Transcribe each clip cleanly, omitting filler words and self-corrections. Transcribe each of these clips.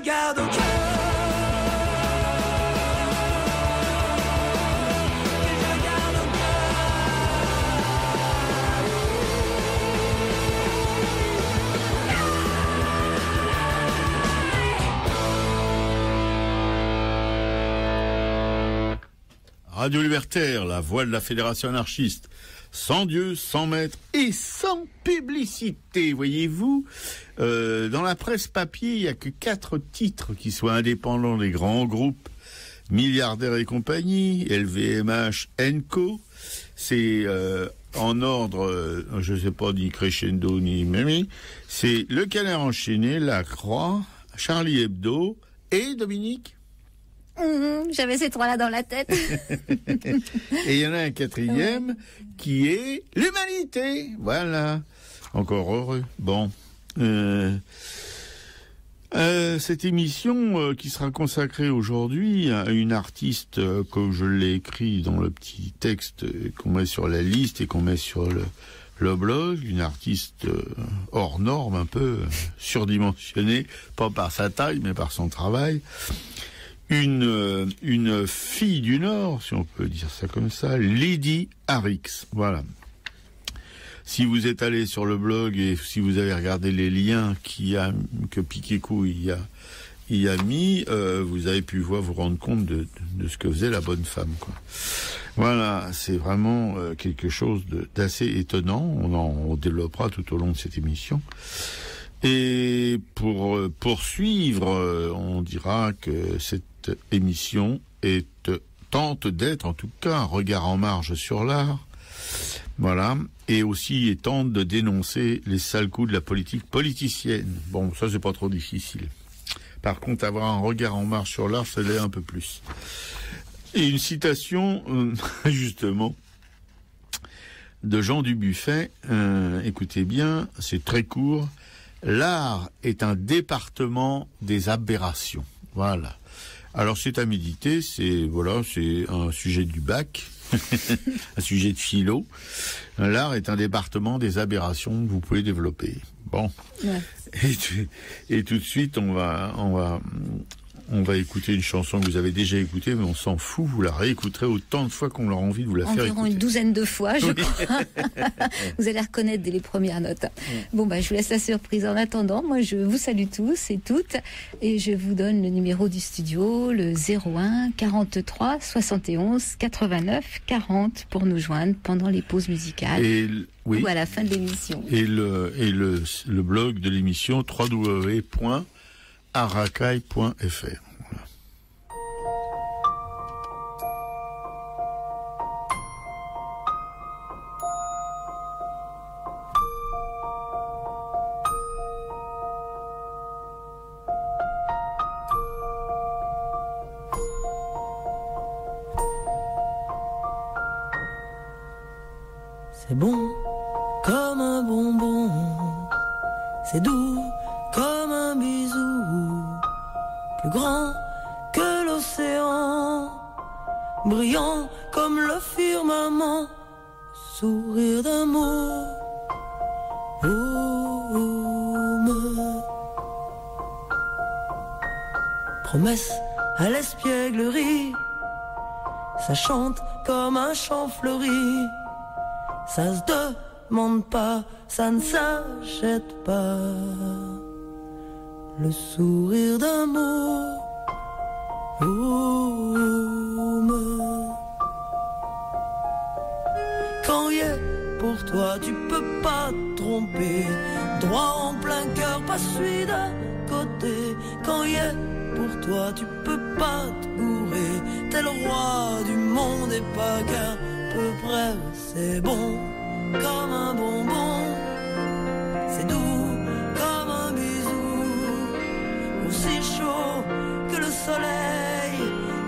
garde au cœur. Radio Libertaire, la voix de la Fédération anarchiste. Sans Dieu, sans maître et sans publicité, voyez-vous. Dans la presse papier, il n'y a que 4 titres qui soient indépendants des grands groupes Milliardaires et compagnie, LVMH, Co. C'est en ordre, je ne sais pas, ni crescendo, ni mémi. C'est Le Canard enchaîné, La Croix, Charlie Hebdo et Dominique. J'avais ces 3-là dans la tête. Et il y en a un 4e qui est l'Humanité. Voilà. Encore heureux. Bon. Cette émission qui sera consacrée aujourd'hui à une artiste, comme je l'ai écrit dans le petit texte qu'on met sur la liste et qu'on met sur le blog, une artiste hors norme, un peu surdimensionnée, pas par sa taille, mais par son travail. Une fille du Nord, si on peut dire ça comme ça, Lady Arix. Voilà. Si vous êtes allé sur le blog et si vous avez regardé les liens que Piquécou y a mis, vous avez pu vous rendre compte de ce que faisait la bonne femme, quoi. Voilà, c'est vraiment quelque chose d'assez étonnant. On développera tout au long de cette émission. Et pour poursuivre, on dira que cette émission tente d'être, en tout cas, un regard en marge sur l'art. Voilà. Et aussi tente de dénoncer les sales coups de la politique politicienne. Bon, ça, c'est pas trop difficile. Par contre, avoir un regard en marge sur l'art, ça l'est un peu plus. Et une citation, justement, de Jean Dubuffet. Écoutez bien, c'est très court. L'art est un département des aberrations. Voilà. Alors c'est à méditer, c'est un sujet du bac, un sujet de philo. L'art est un département des aberrations que vous pouvez développer. Bon. Ouais. Et tout de suite on va écouter une chanson que vous avez déjà écoutée, mais on s'en fout, vous la réécouterez autant de fois qu'on aura envie de vous la faire écouter. Environ une douzaine de fois, je crois. Vous allez reconnaître dès les premières notes. Bon, je vous laisse la surprise. En attendant, moi, je vous salue tous et toutes, et je vous donne le numéro du studio, le 01 43 71 89 40 pour nous joindre pendant les pauses musicales. Ou à la fin de l'émission. Et le blog de l'émission, www.arakai.fr. Voilà. C'est bon comme un bonbon, c'est doux comme un bisou, plus grand que l'océan, brillant comme le firmament, sourire d'amour. Promesse à l'espièglerie, ça chante comme un chant fleuri. Ça se demande pas, ça ne s'achète pas. Le sourire d'amour. Quand il est pour toi, tu peux pas te tromper. Droit en plein cœur, pas celui d'à côté. Quand il est pour toi, tu peux pas te gourer. T'es le roi du monde et pas qu'à peu près. C'est bon comme un bonbon, c'est doux comme un bisou, aussi chaud que le soleil,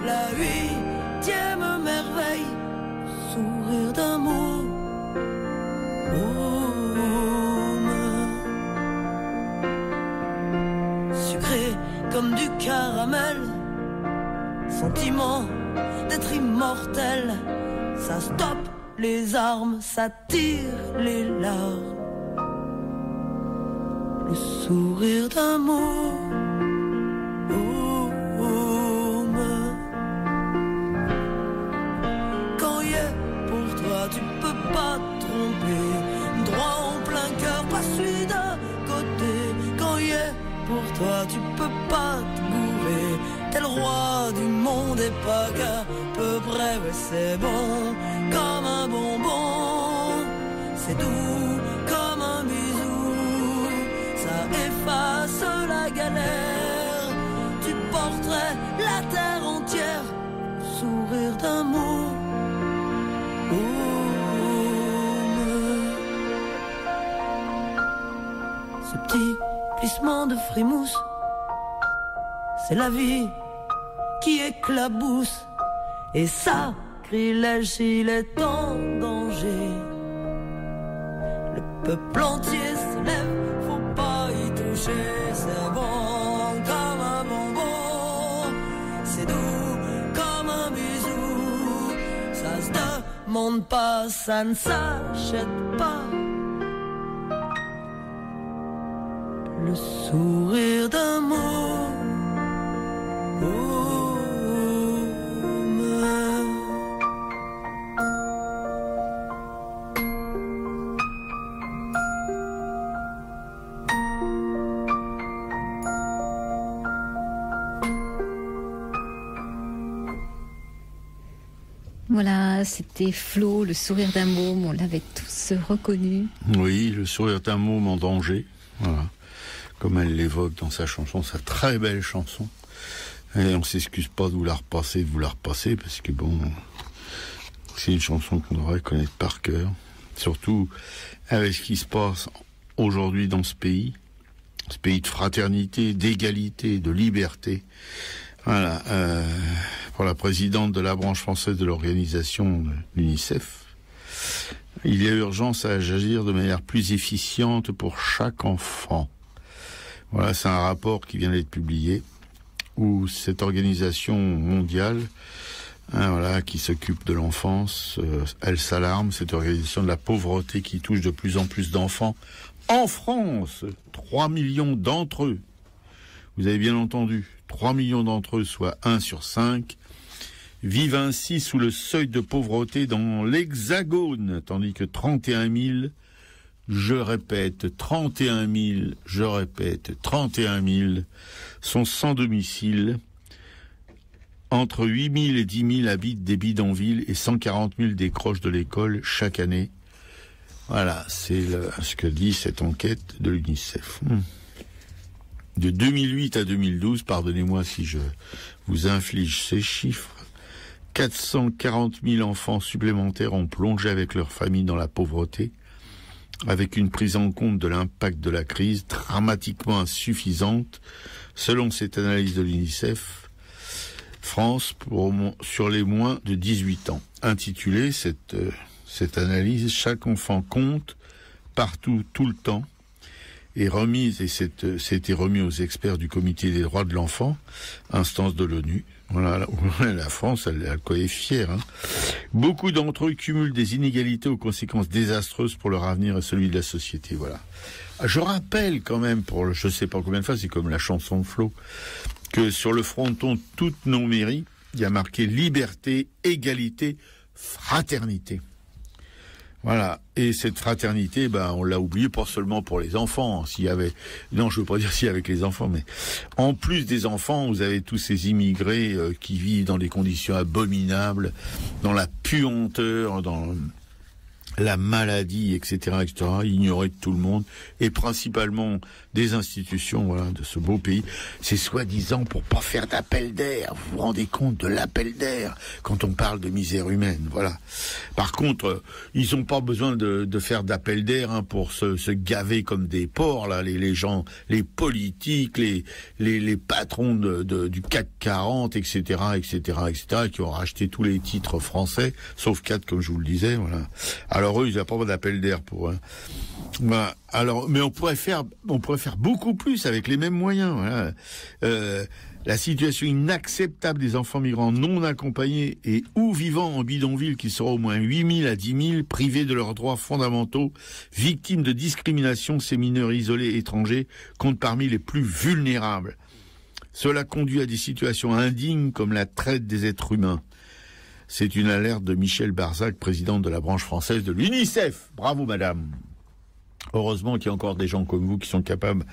la 8e merveille, sourire d'amour. Sucré comme du caramel, sentiment d'être immortel, ça stoppe les armes, ça tire les larmes. Le sourire d'amour. Quand y est pour toi, tu peux pas te tromper. Droit en plein cœur, pas celui d'un côté. Quand y est pour toi, tu peux pas te gourer. T'es le roi du monde et pas qu'à peu près, ouais, c'est bon, comme un bonbon. C'est doux comme un bisou, ça efface la galère. Tu porterais la terre entière, sourire d'un mot. Ce petit plissement de frimousse, c'est la vie qui éclabousse. Et sacrilège s'il est en danger. Le peuple entier se lève, faut pas y toucher. C'est bon comme un bonbon, c'est doux comme un bisou. Ça se demande pas, ça ne s'achète pas. Le sourire d'un mot. Voilà, c'était Flo, le sourire d'un môme, on l'avait tous reconnu. Oui, le sourire d'un môme en danger, voilà. Comme elle l'évoque dans sa chanson, sa très belle chanson. Et on s'excuse pas de vous la repasser, parce que bon, c'est une chanson qu'on devrait connaître par cœur. Surtout avec ce qui se passe aujourd'hui dans ce pays de fraternité, d'égalité, de liberté. Voilà, pour la présidente de la branche française de l'organisation de l'UNICEF, il y a urgence à agir de manière plus efficiente pour chaque enfant. Voilà, c'est un rapport qui vient d'être publié, où cette organisation mondiale, voilà, qui s'occupe de l'enfance, elle s'alarme, cette organisation de la pauvreté qui touche de plus en plus d'enfants. En France, 3 millions d'entre eux, vous avez bien entendu, 3 millions d'entre eux, soit 1 sur 5, vivent ainsi sous le seuil de pauvreté dans l'Hexagone, tandis que 31 000, je répète, 31 000 sont sans domicile. Entre 8 000 et 10 000 habitent des bidonvilles et 140 000 décrochent de l'école chaque année. Voilà, c'est ce que dit cette enquête de l'UNICEF. De 2008 à 2012, pardonnez-moi si je vous inflige ces chiffres, 440 000 enfants supplémentaires ont plongé avec leur famille dans la pauvreté, avec une prise en compte de l'impact de la crise dramatiquement insuffisante, selon cette analyse de l'UNICEF, France sur les moins de 18 ans. Intitulée cette analyse, chaque enfant compte, partout, tout le temps, est remise, et c'était remis aux experts du Comité des droits de l'enfant, instance de l'ONU. Voilà, la France, elle est fière. Hein. Beaucoup d'entre eux cumulent des inégalités aux conséquences désastreuses pour leur avenir et celui de la société. Voilà. Je rappelle quand même, pour je sais pas combien de fois, c'est comme la chanson de Flo, que sur le fronton de toutes nos mairies, il y a marqué liberté, égalité, fraternité. Voilà. Et cette fraternité, on l'a oublié pas seulement pour les enfants. Non, je veux pas dire si avec les enfants, mais en plus des enfants, vous avez tous ces immigrés qui vivent dans des conditions abominables, dans la puanteur, dans la maladie, etc., ignorés de tout le monde, et principalement des institutions, voilà, de ce beau pays. C'est soi-disant pour pas faire d'appel d'air. Vous vous rendez compte de l'appel d'air quand on parle de misère humaine, voilà. Par contre, ils ont pas besoin de faire d'appel d'air pour se gaver comme des porcs, là, les gens, les politiques, les patrons du CAC 40, etc., qui ont racheté tous les titres français, sauf 4, comme je vous le disais, voilà. Alors eux, ils n'ont pas d'appel d'air pour eux. Bah, alors, mais on pourrait faire beaucoup plus avec les mêmes moyens. Voilà. La situation inacceptable des enfants migrants non accompagnés et ou vivant en bidonville, qui sera au moins 8 000 à 10 000, privés de leurs droits fondamentaux, victimes de discrimination, ces mineurs isolés étrangers comptent parmi les plus vulnérables. Cela conduit à des situations indignes comme la traite des êtres humains. C'est une alerte de Michel Barzac, présidente de la branche française de l'UNICEF. Bravo, madame. Heureusement qu'il y a encore des gens comme vous qui sont capables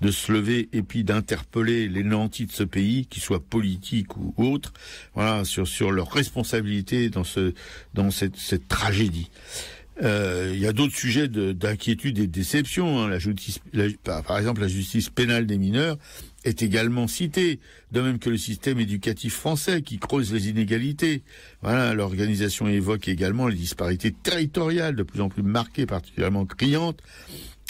de se lever et puis d'interpeller les nantis de ce pays, qu'ils soient politiques ou autres, voilà, sur leur responsabilité dans cette tragédie. Il y a d'autres sujets d'inquiétude et de déception. Par exemple, la justice pénale des mineurs est également citée, de même que le système éducatif français qui creuse les inégalités. Voilà, l'organisation évoque également les disparités territoriales de plus en plus marquées, particulièrement criantes,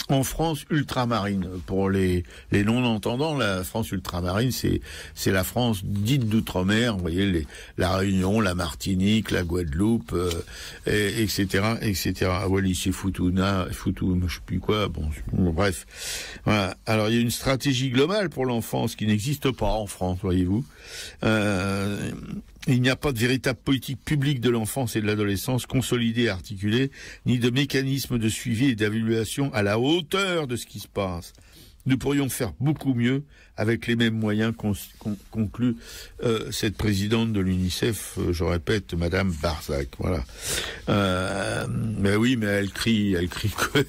en France ultramarine. Pour les non-entendants, la France ultramarine, c'est la France dite d'outre-mer. Vous voyez, la Réunion, la Martinique, la Guadeloupe, etc., etc. Wallis et Futuna, je sais plus quoi. Bon, bref. Voilà. Alors, il y a une stratégie globale pour l'enfance qui n'existe pas en France, voyez-vous. Il n'y a pas de véritable politique publique de l'enfance et de l'adolescence consolidée et articulée, ni de mécanisme de suivi et d'évaluation à la hauteur de ce qui se passe. Nous pourrions faire beaucoup mieux avec les mêmes moyens, conclut cette présidente de l'UNICEF, je répète, Madame Barzac. Voilà. Mais oui, mais elle crie quoi?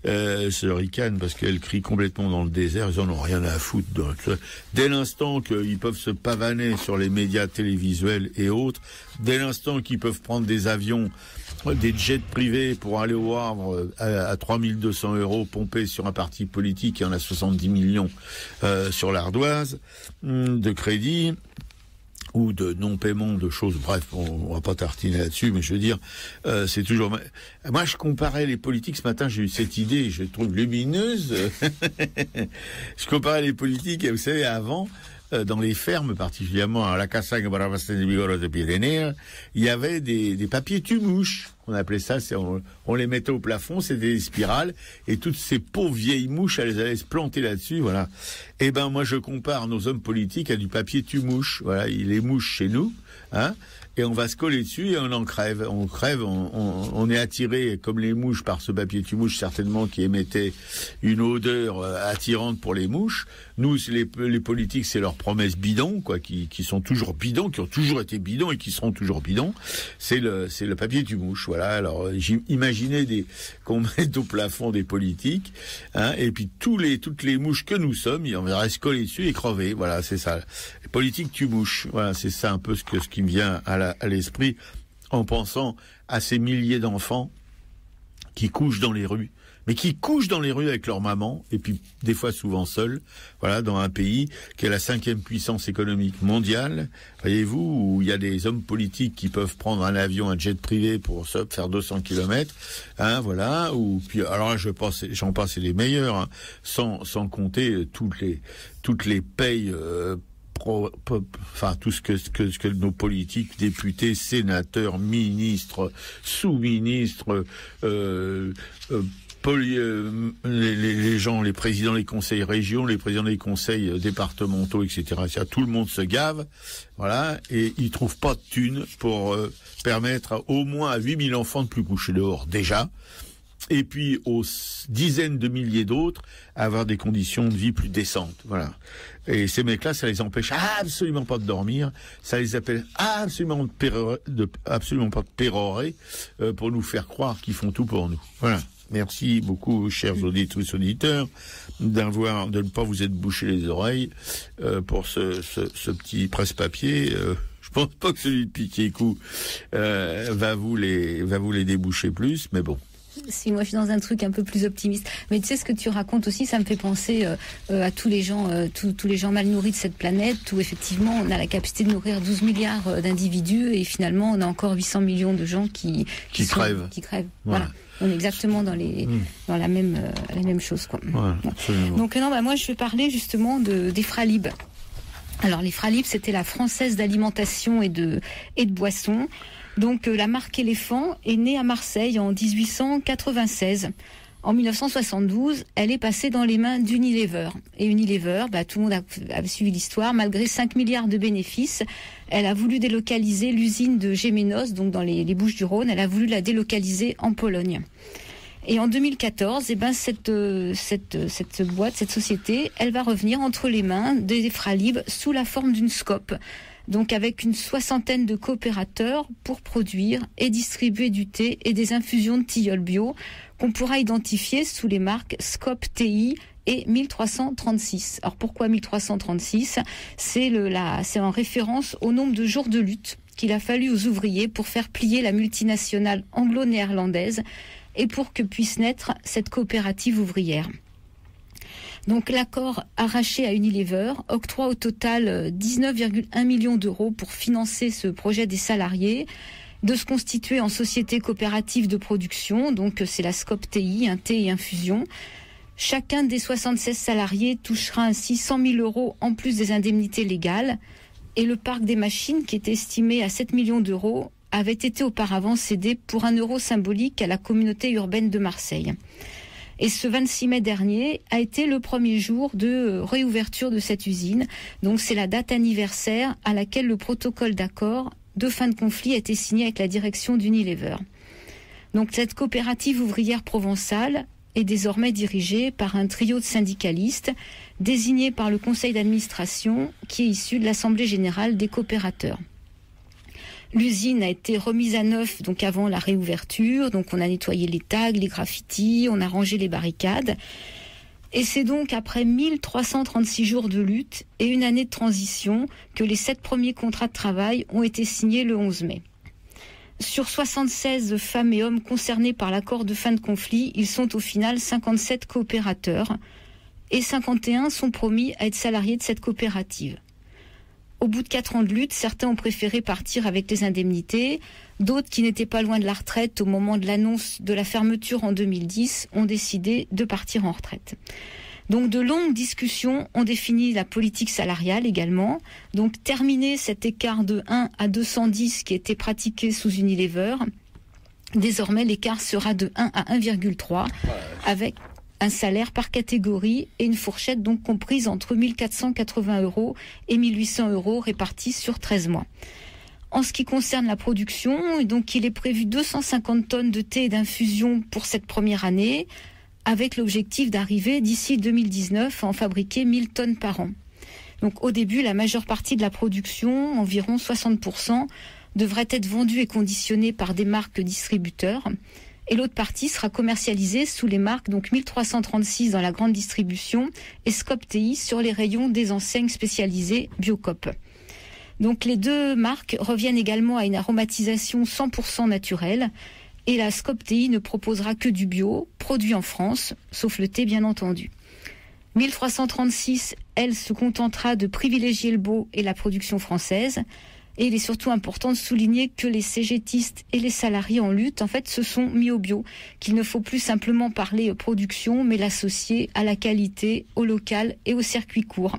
Se ricane parce qu'elle crie complètement dans le désert. Ils en ont rien à foutre. Dès l'instant qu'ils peuvent se pavaner sur les médias télévisuels et autres, dès l'instant qu'ils peuvent prendre des avions, des jets privés pour aller au Havre à 3200 € pompés sur un parti politique, il y en a 70 millions sur l'ardoise de crédit ou de non-paiement de choses, bref, on va pas tartiner là-dessus, mais je veux dire, c'est toujours... Moi, je comparais les politiques, ce matin, j'ai eu cette idée, je la trouve lumineuse, je comparais les politiques, vous savez, avant... dans les fermes, particulièrement à la Cassagne, de Pyrénées, il y avait des papiers tue-mouches. On appelait ça, on les mettait au plafond, c'était des spirales, et toutes ces pauvres vieilles mouches, elles allaient se planter là-dessus, voilà. Eh ben, moi, je compare nos hommes politiques à du papier tue-mouche. Voilà, les mouches chez nous, hein, et on va se coller dessus et on en crève. On crève, on est attiré comme les mouches par ce papier tue-mouche, certainement, qui émettait une odeur attirante pour les mouches. Nous, les politiques, c'est leurs promesses bidons, quoi, qui sont toujours bidons, qui ont toujours été bidons et qui seront toujours bidons. C'est le papier tue-mouche, voilà. Alors, imaginez qu'on mette au plafond des politiques, hein, et puis toutes les mouches que nous sommes, on verrait se coller dessus et crever. Voilà, c'est ça. Les politiques tue-mouches. Voilà, c'est ça un peu ce qui me vient à l'esprit en pensant à ces milliers d'enfants qui couchent dans les rues. Mais qui couchent dans les rues avec leur maman, et puis des fois souvent seuls, voilà, dans un pays qui est la 5e puissance économique mondiale, voyez-vous, où il y a des hommes politiques qui peuvent prendre un avion, un jet privé pour faire 200 km, hein, voilà, ou puis alors là, j'en passe les meilleurs, hein, sans compter toutes les payes enfin tout ce que nos politiques, députés, sénateurs, ministres, sous-ministres, les gens, les présidents des conseils régionaux, les présidents des conseils départementaux, etc. Tout le monde se gave, voilà, et ils trouvent pas de thunes pour permettre au moins à 8000 enfants de plus coucher dehors, déjà, et puis aux dizaines de milliers d'autres à avoir des conditions de vie plus décentes, voilà. Et ces mecs-là, ça les empêche absolument pas de dormir, ça les appelle absolument pas de pérorer pour nous faire croire qu'ils font tout pour nous, voilà. Merci beaucoup, chers auditrices, auditeurs, de ne pas vous être bouché les oreilles pour ce petit presse-papier. Je pense pas que celui de Piquet-Cou va vous les déboucher plus, mais bon. Si moi je suis dans un truc un peu plus optimiste, mais tu sais ce que tu racontes aussi, ça me fait penser à tous les gens mal nourris de cette planète, où effectivement on a la capacité de nourrir 12 milliards d'individus et finalement on a encore 800 millions de gens qui crèvent. Voilà. On est exactement dans la même chose, quoi. Ouais, donc moi je vais parler justement des Fralib. Alors les Fralib, c'était la Française d'alimentation et de boissons. Donc la marque Éléphant est née à Marseille en 1896. En 1972, elle est passée dans les mains d'Unilever. Et Unilever, tout le monde a suivi l'histoire, malgré 5 milliards de bénéfices, elle a voulu délocaliser l'usine de Gémenos, donc dans les Bouches-du-Rhône, elle a voulu la délocaliser en Pologne. Et en 2014, cette boîte, cette société, elle va revenir entre les mains des Fralib sous la forme d'une SCOP. Donc avec une 60aine de coopérateurs pour produire et distribuer du thé et des infusions de tilleul bio qu'on pourra identifier sous les marques SCOP TI et 1336. Alors pourquoi 1336 ? C'est en référence au nombre de jours de lutte qu'il a fallu aux ouvriers pour faire plier la multinationale anglo-néerlandaise et pour que puisse naître cette coopérative ouvrière. Donc l'accord arraché à Unilever octroie au total 19,1 millions d'euros pour financer ce projet des salariés de se constituer en société coopérative de production. Donc c'est la SCOP TI, un thé et infusion. Chacun des 76 salariés touchera ainsi 100 000 euros en plus des indemnités légales. Et le parc des machines, qui était estimé à 7 millions d'euros, avait été auparavant cédé pour 1 euro symbolique à la communauté urbaine de Marseille. Et ce 26 mai dernier a été le premier jour de réouverture de cette usine. Donc c'est la date anniversaire à laquelle le protocole d'accord de fin de conflit a été signé avec la direction d'Unilever. Donc cette coopérative ouvrière provençale est désormais dirigée par un trio de syndicalistes désignés par le conseil d'administration qui est issu de l'Assemblée générale des coopérateurs. L'usine a été remise à neuf donc avant la réouverture, donc on a nettoyé les tags, les graffitis, on a rangé les barricades. Et c'est donc après 1336 jours de lutte et une année de transition que les 7 premiers contrats de travail ont été signés le 11 mai. Sur 76 femmes et hommes concernés par l'accord de fin de conflit, ils sont au final 57 coopérateurs et 51 sont promis à être salariés de cette coopérative. Au bout de 4 ans de lutte, certains ont préféré partir avec les indemnités. D'autres, qui n'étaient pas loin de la retraite au moment de l'annonce de la fermeture en 2010, ont décidé de partir en retraite. Donc de longues discussions ont défini la politique salariale également. Donc terminer cet écart de 1 à 210 qui était pratiqué sous Unilever. Désormais, l'écart sera de 1 à 1,3 avec un salaire par catégorie et une fourchette donc comprise entre 1 480 euros et 1 800 euros répartis sur 13 mois. En ce qui concerne la production, donc il est prévu 250 tonnes de thé et d'infusion pour cette première année, avec l'objectif d'arriver d'ici 2019 à en fabriquer 1000 tonnes par an. Donc au début, la majeure partie de la production, environ 60%, devrait être vendue et conditionnée par des marques distributeurs. Et l'autre partie sera commercialisée sous les marques donc 1336 dans la grande distribution et SCOP TI sur les rayons des enseignes spécialisées Biocoop. Donc les deux marques reviennent également à une aromatisation 100% naturelle et la SCOP TI ne proposera que du bio, produit en France, sauf le thé bien entendu. 1336, elle se contentera de privilégier le beau et la production française. Et il est surtout important de souligner que les cégétistes et les salariés en lutte, en fait, se sont mis au bio, qu'il ne faut plus simplement parler production, mais l'associer à la qualité, au local et au circuit court.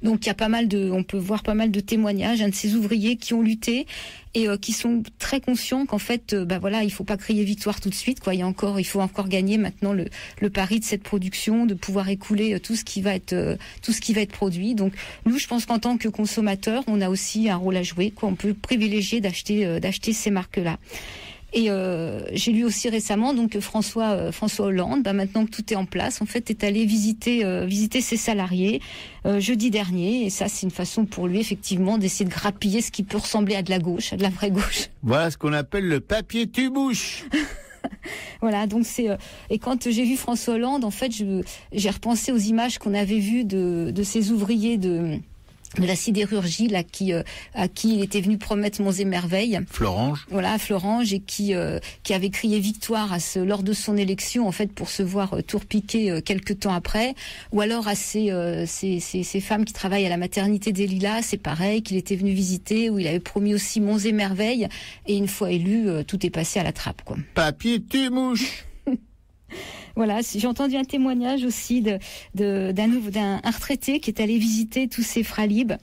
Donc il y a on peut voir pas mal de témoignages de ces ouvriers qui ont lutté et qui sont très conscients qu'en fait, il faut pas crier victoire tout de suite, quoi. Il faut encore gagner maintenant le pari de cette production, de pouvoir écouler tout ce qui va être produit. Donc nous, je pense qu'en tant que consommateurs, on a aussi un rôle à jouer, quoi. On peut privilégier d'acheter ces marques-là. Et j'ai lu aussi récemment donc que François Hollande, maintenant que tout est en place, en fait, est allé visiter ses salariés jeudi dernier. Et ça, c'est une façon pour lui effectivement d'essayer de grappiller ce qui peut ressembler à de la gauche, à de la vraie gauche. Voilà ce qu'on appelle le papier tue-bouche. Voilà, donc et quand j'ai vu François Hollande, en fait, j'ai repensé aux images qu'on avait vues de ces ouvriers de la sidérurgie là à qui il était venu promettre monts et merveilles. Florange. Voilà, Florange, et qui avait crié victoire lors de son élection, en fait, pour se voir tourpiquer quelques temps après. Ou alors à ces femmes qui travaillent à la maternité des Lilas, c'est pareil, qu'il était venu visiter, où il avait promis aussi monts et merveilles, et une fois élu, tout est passé à la trappe, quoi. Papier tue-mouche. Voilà, j'ai entendu un témoignage aussi d'un retraité qui est allé visiter tous ces Fralib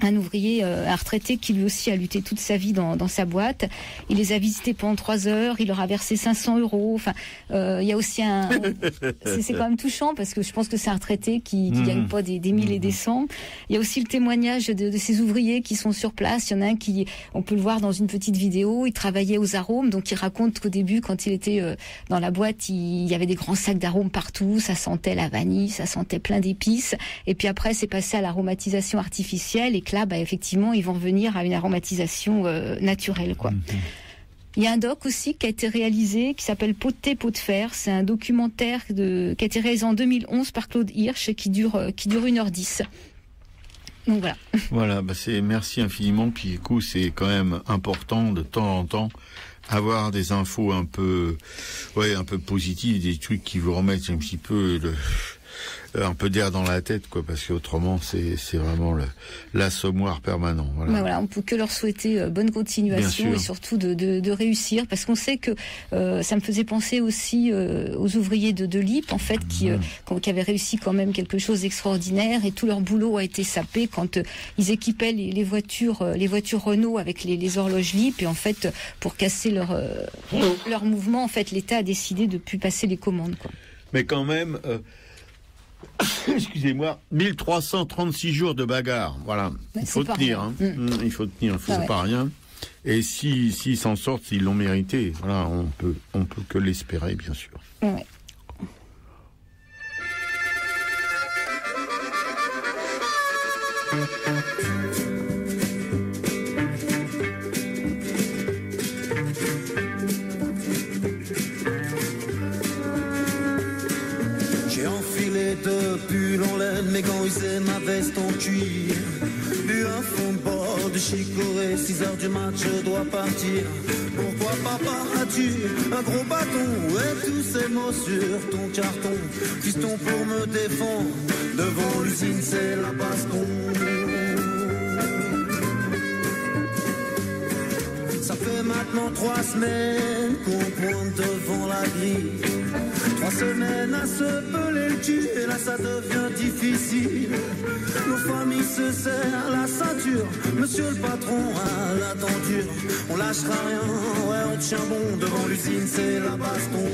un ouvrier, un retraité qui lui aussi a lutté toute sa vie dans sa boîte. Il les a visités pendant 3 heures, il leur a versé 500 €. Enfin, il y a aussi c'est quand même touchant parce que je pense que c'est un retraité qui gagne pas des 1000 et des 100. Il y a aussi le témoignage de ces ouvriers qui sont sur place. Il y en a un on peut le voir dans une petite vidéo, il travaillait aux arômes, donc il raconte qu'au début, quand il était dans la boîte, il y avait des grands sacs d'arômes partout, ça sentait la vanille, ça sentait plein d'épices. Et puis après, c'est passé à l'aromatisation artificielle et que là, effectivement, ils vont venir à une aromatisation naturelle, quoi. Il y a un doc aussi qui a été réalisé, qui s'appelle Pot de thé, pot de fer. C'est un documentaire qui a été réalisé en 2011 par Claude Hirsch et qui dure 1h10. Donc voilà. Voilà, merci infiniment. Puis écoute, c'est quand même important de temps en temps avoir des infos un peu positives, des trucs qui vous remettent un petit peu un peu d'air dans la tête, quoi, parce qu'autrement c'est vraiment l'assommoir permanent. Voilà, on peut que leur souhaiter bonne continuation et surtout de réussir, parce qu'on sait que ça me faisait penser aussi aux ouvriers de LIP, en fait, qui avaient réussi quand même quelque chose d'extraordinaire, et tout leur boulot a été sapé quand ils équipaient les voitures Renault avec les horloges LIP, et en fait pour casser leur mouvement, en fait l'État a décidé de ne plus passer les commandes, quoi. Mais quand même. Excusez-moi, 1336 jours de bagarre, voilà. Il faut tenir, il faut tenir, c'est pas rien. Et s'ils s'en sortent, s'ils l'ont mérité, voilà, on peut que l'espérer, bien sûr. Ouais. De pull en laine, mes gants usés, ma veste en cuir. Bu un fond de bord de chicorée, 6h du match, je dois partir. Pourquoi papa as-tu un gros bâton? Où est tous ces mots sur ton carton? Fiston pour me défendre, devant l'usine c'est la baston. Ça fait maintenant 3 semaines qu'on pointe devant la grille. 3 semaines à se peler le cul, et là ça devient difficile. Nos familles se serrent la ceinture, monsieur le patron a la denture. On lâchera rien, ouais on tient bon, devant l'usine c'est la baston.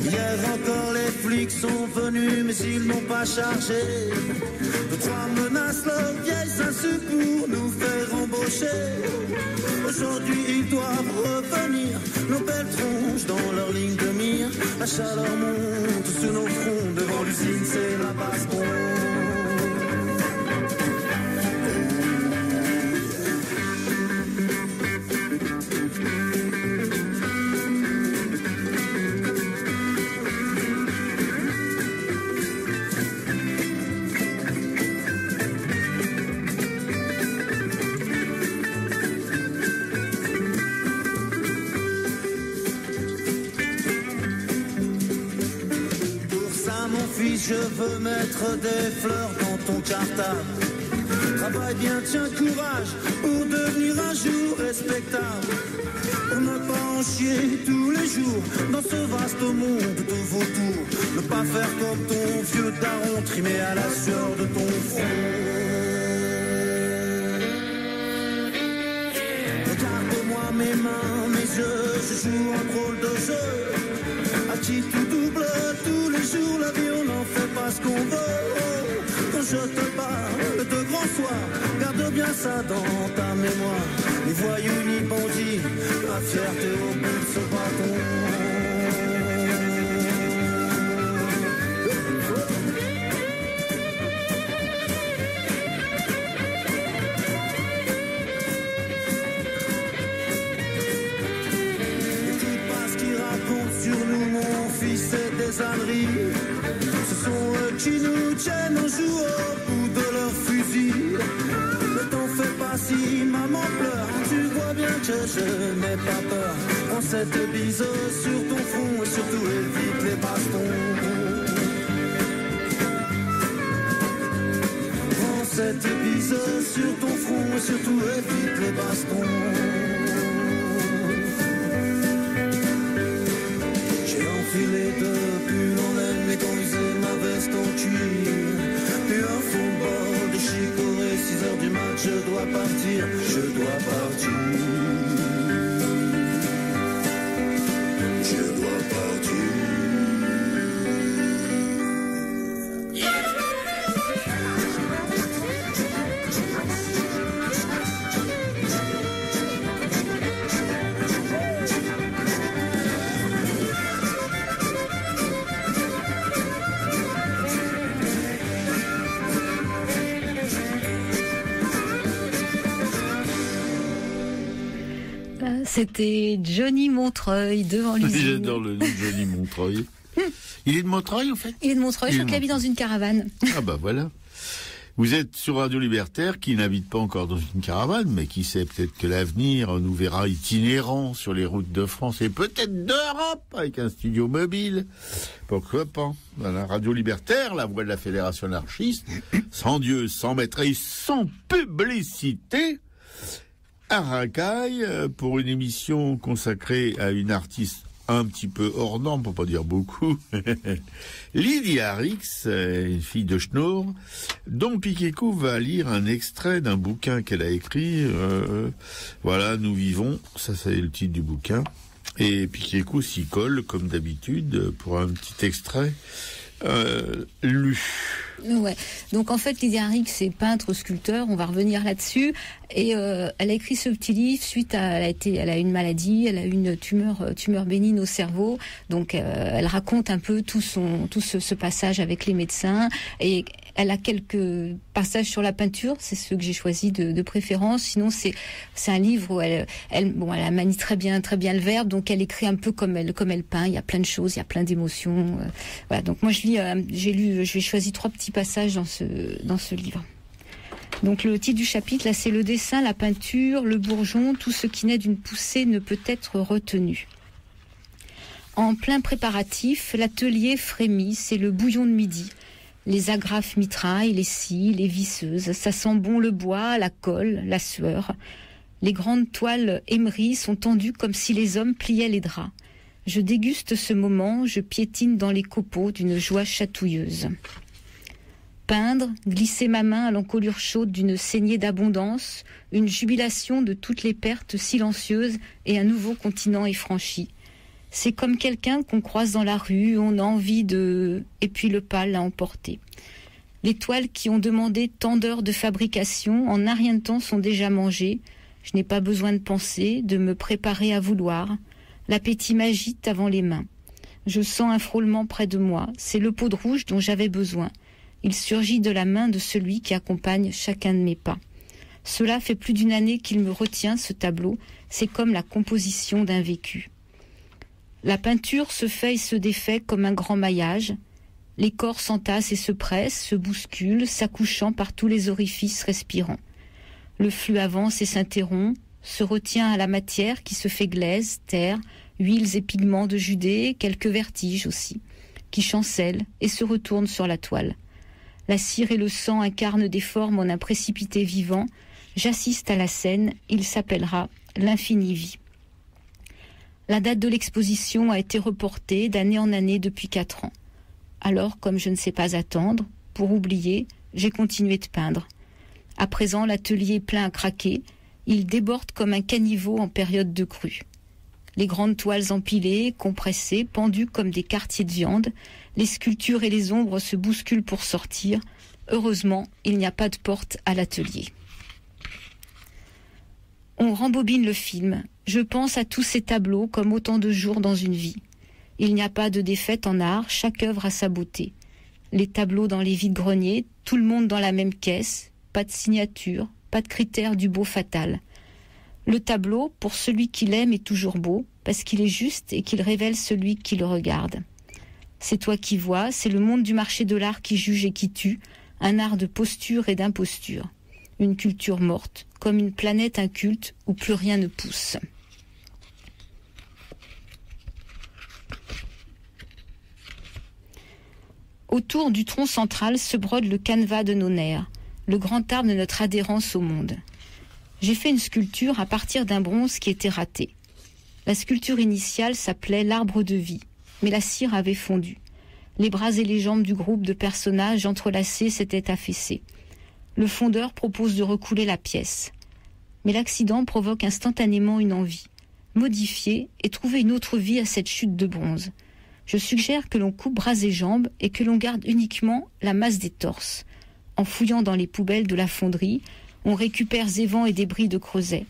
Hier encore les flics sont venus, mais ils n'ont pas chargé. 2-3 menaces, leurs vieilles insultes pour nous faire embaucher. Aujourd'hui ils doivent revenir, nos belles tronches dans leur ligne de mire. La chaleur monte sur nos fronts, devant l'usine c'est la baston. Je veux mettre des fleurs dans ton cartable. Travaille bien, tiens courage pour devenir un jour respectable. Pour ne pas en chier tous les jours dans ce vaste monde de vautours. Ne pas faire comme ton vieux daron, trimé à la sueur de ton front. Regarde-moi mes mains, mes yeux, je joue un drôle de jeu. À qui tout double tous les jours, la vie on n'en fait pas ce qu'on veut. Quand je te parle de grand soir, garde bien ça dans ta mémoire. Ni voyous ni bandits, la fierté au bout de ce bâton. Ce sont eux qui nous tiennent en joue au bout de leur fusil. Ne t'en fais pas si maman pleure, tu vois bien que je n'ai pas peur. Prends cette bise sur ton front et surtout évite les bastons. Prends cette bise sur ton front et surtout évite les bastons. Enfilé de pull en laine, mes gants usés, ma veste en cuir. partir, je dois partir. Je dois partir. C'était Johnny Montreuil devant l'usine. J'adore le nom de Johnny Montreuil. Il est de Montreuil en fait? Il est de Montreuil, je crois qu'il habite dans une caravane. Ah bah voilà. Vous êtes sur Radio Libertaire, qui n'habite pas encore dans une caravane, mais qui sait peut-être que l'avenir nous verra itinérants sur les routes de France et peut-être d'Europe avec un studio mobile. Pourquoi pas? Voilà, Radio Libertaire, la voix de la Fédération anarchiste, sans Dieu, sans maître et sans publicité, à Racaille, pour une émission consacrée à une artiste un petit peu hors norme, pour pas dire beaucoup, Lydie Arix, une fille de Schnorr, dont Piquéco va lire un extrait d'un bouquin qu'elle a écrit. Voilà, Nous vivons, ça c'est le titre du bouquin. Et Piquéco s'y colle, comme d'habitude, pour un petit extrait lu. Ouais. Donc en fait, Lydie Arix, c'est peintre, sculpteur, on va revenir là-dessus. Et elle a écrit ce petit livre suite à elle a une maladie, elle a eu une tumeur bénigne au cerveau. Donc elle raconte un peu tout ce passage avec les médecins, et elle a quelques passages sur la peinture, c'est ceux que j'ai choisi de préférence. Sinon c'est un livre où elle manie très bien le verbe, donc elle écrit un peu comme elle peint. Il y a plein de choses, il y a plein d'émotions. Voilà. Donc moi j'ai choisi 3 petits passages dans ce livre. Donc le titre du chapitre, là, c'est le dessin, la peinture, le bourgeon, tout ce qui naît d'une poussée ne peut être retenu. En plein préparatif, l'atelier frémit, c'est le bouillon de midi. Les agrafes mitraillent, les scies, les visseuses, ça sent bon le bois, la colle, la sueur. Les grandes toiles émeries sont tendues comme si les hommes pliaient les draps. Je déguste ce moment, je piétine dans les copeaux d'une joie chatouilleuse. Peindre, glisser ma main à l'encolure chaude d'une saignée d'abondance, une jubilation de toutes les pertes silencieuses et un nouveau continent est franchi. C'est comme quelqu'un qu'on croise dans la rue, on a envie de... Et puis le pas l'a emporté. Les toiles qui ont demandé tant d'heures de fabrication, en un rien de temps sont déjà mangées. Je n'ai pas besoin de penser, de me préparer à vouloir. L'appétit m'agite avant les mains. Je sens un frôlement près de moi. C'est le pot de rouge dont j'avais besoin. Il surgit de la main de celui qui accompagne chacun de mes pas. Cela fait plus d'une année qu'il me retient, ce tableau. C'est comme la composition d'un vécu. La peinture se fait et se défait comme un grand maillage. Les corps s'entassent et se pressent, se bousculent, s'accouchant par tous les orifices respirants. Le flux avance et s'interrompt, se retient à la matière qui se fait glaise, terre, huiles et pigments de Judée, quelques vertiges aussi, qui chancellent et se retournent sur la toile. La cire et le sang incarnent des formes en un précipité vivant. J'assiste à la scène, il s'appellera l'infinie vie. La date de l'exposition a été reportée d'année en année depuis 4 ans. Alors, comme je ne sais pas attendre, pour oublier, j'ai continué de peindre. À présent, l'atelier est plein à craquer. Il déborde comme un caniveau en période de crue. Les grandes toiles empilées, compressées, pendues comme des quartiers de viande, les sculptures et les ombres se bousculent pour sortir. Heureusement, il n'y a pas de porte à l'atelier. On rembobine le film. Je pense à tous ces tableaux comme autant de jours dans une vie. Il n'y a pas de défaite en art, chaque œuvre a sa beauté. Les tableaux dans les vides-greniers, tout le monde dans la même caisse, pas de signature, pas de critère du beau fatal. Le tableau, pour celui qui l'aime, est toujours beau, parce qu'il est juste et qu'il révèle celui qui le regarde. C'est toi qui vois, c'est le monde du marché de l'art qui juge et qui tue, un art de posture et d'imposture. Une culture morte, comme une planète inculte où plus rien ne pousse. Autour du tronc central se brode le canevas de nos nerfs, le grand arbre de notre adhérence au monde. J'ai fait une sculpture à partir d'un bronze qui était raté. La sculpture initiale s'appelait l'arbre de vie, mais la cire avait fondu. Les bras et les jambes du groupe de personnages entrelacés s'étaient affaissés. Le fondeur propose de recouler la pièce. mais l'accident provoque instantanément une envie. Modifier et trouver une autre vie à cette chute de bronze. Je suggère que l'on coupe bras et jambes et que l'on garde uniquement la masse des torses. En fouillant dans les poubelles de la fonderie, on récupère évents et débris de creuset.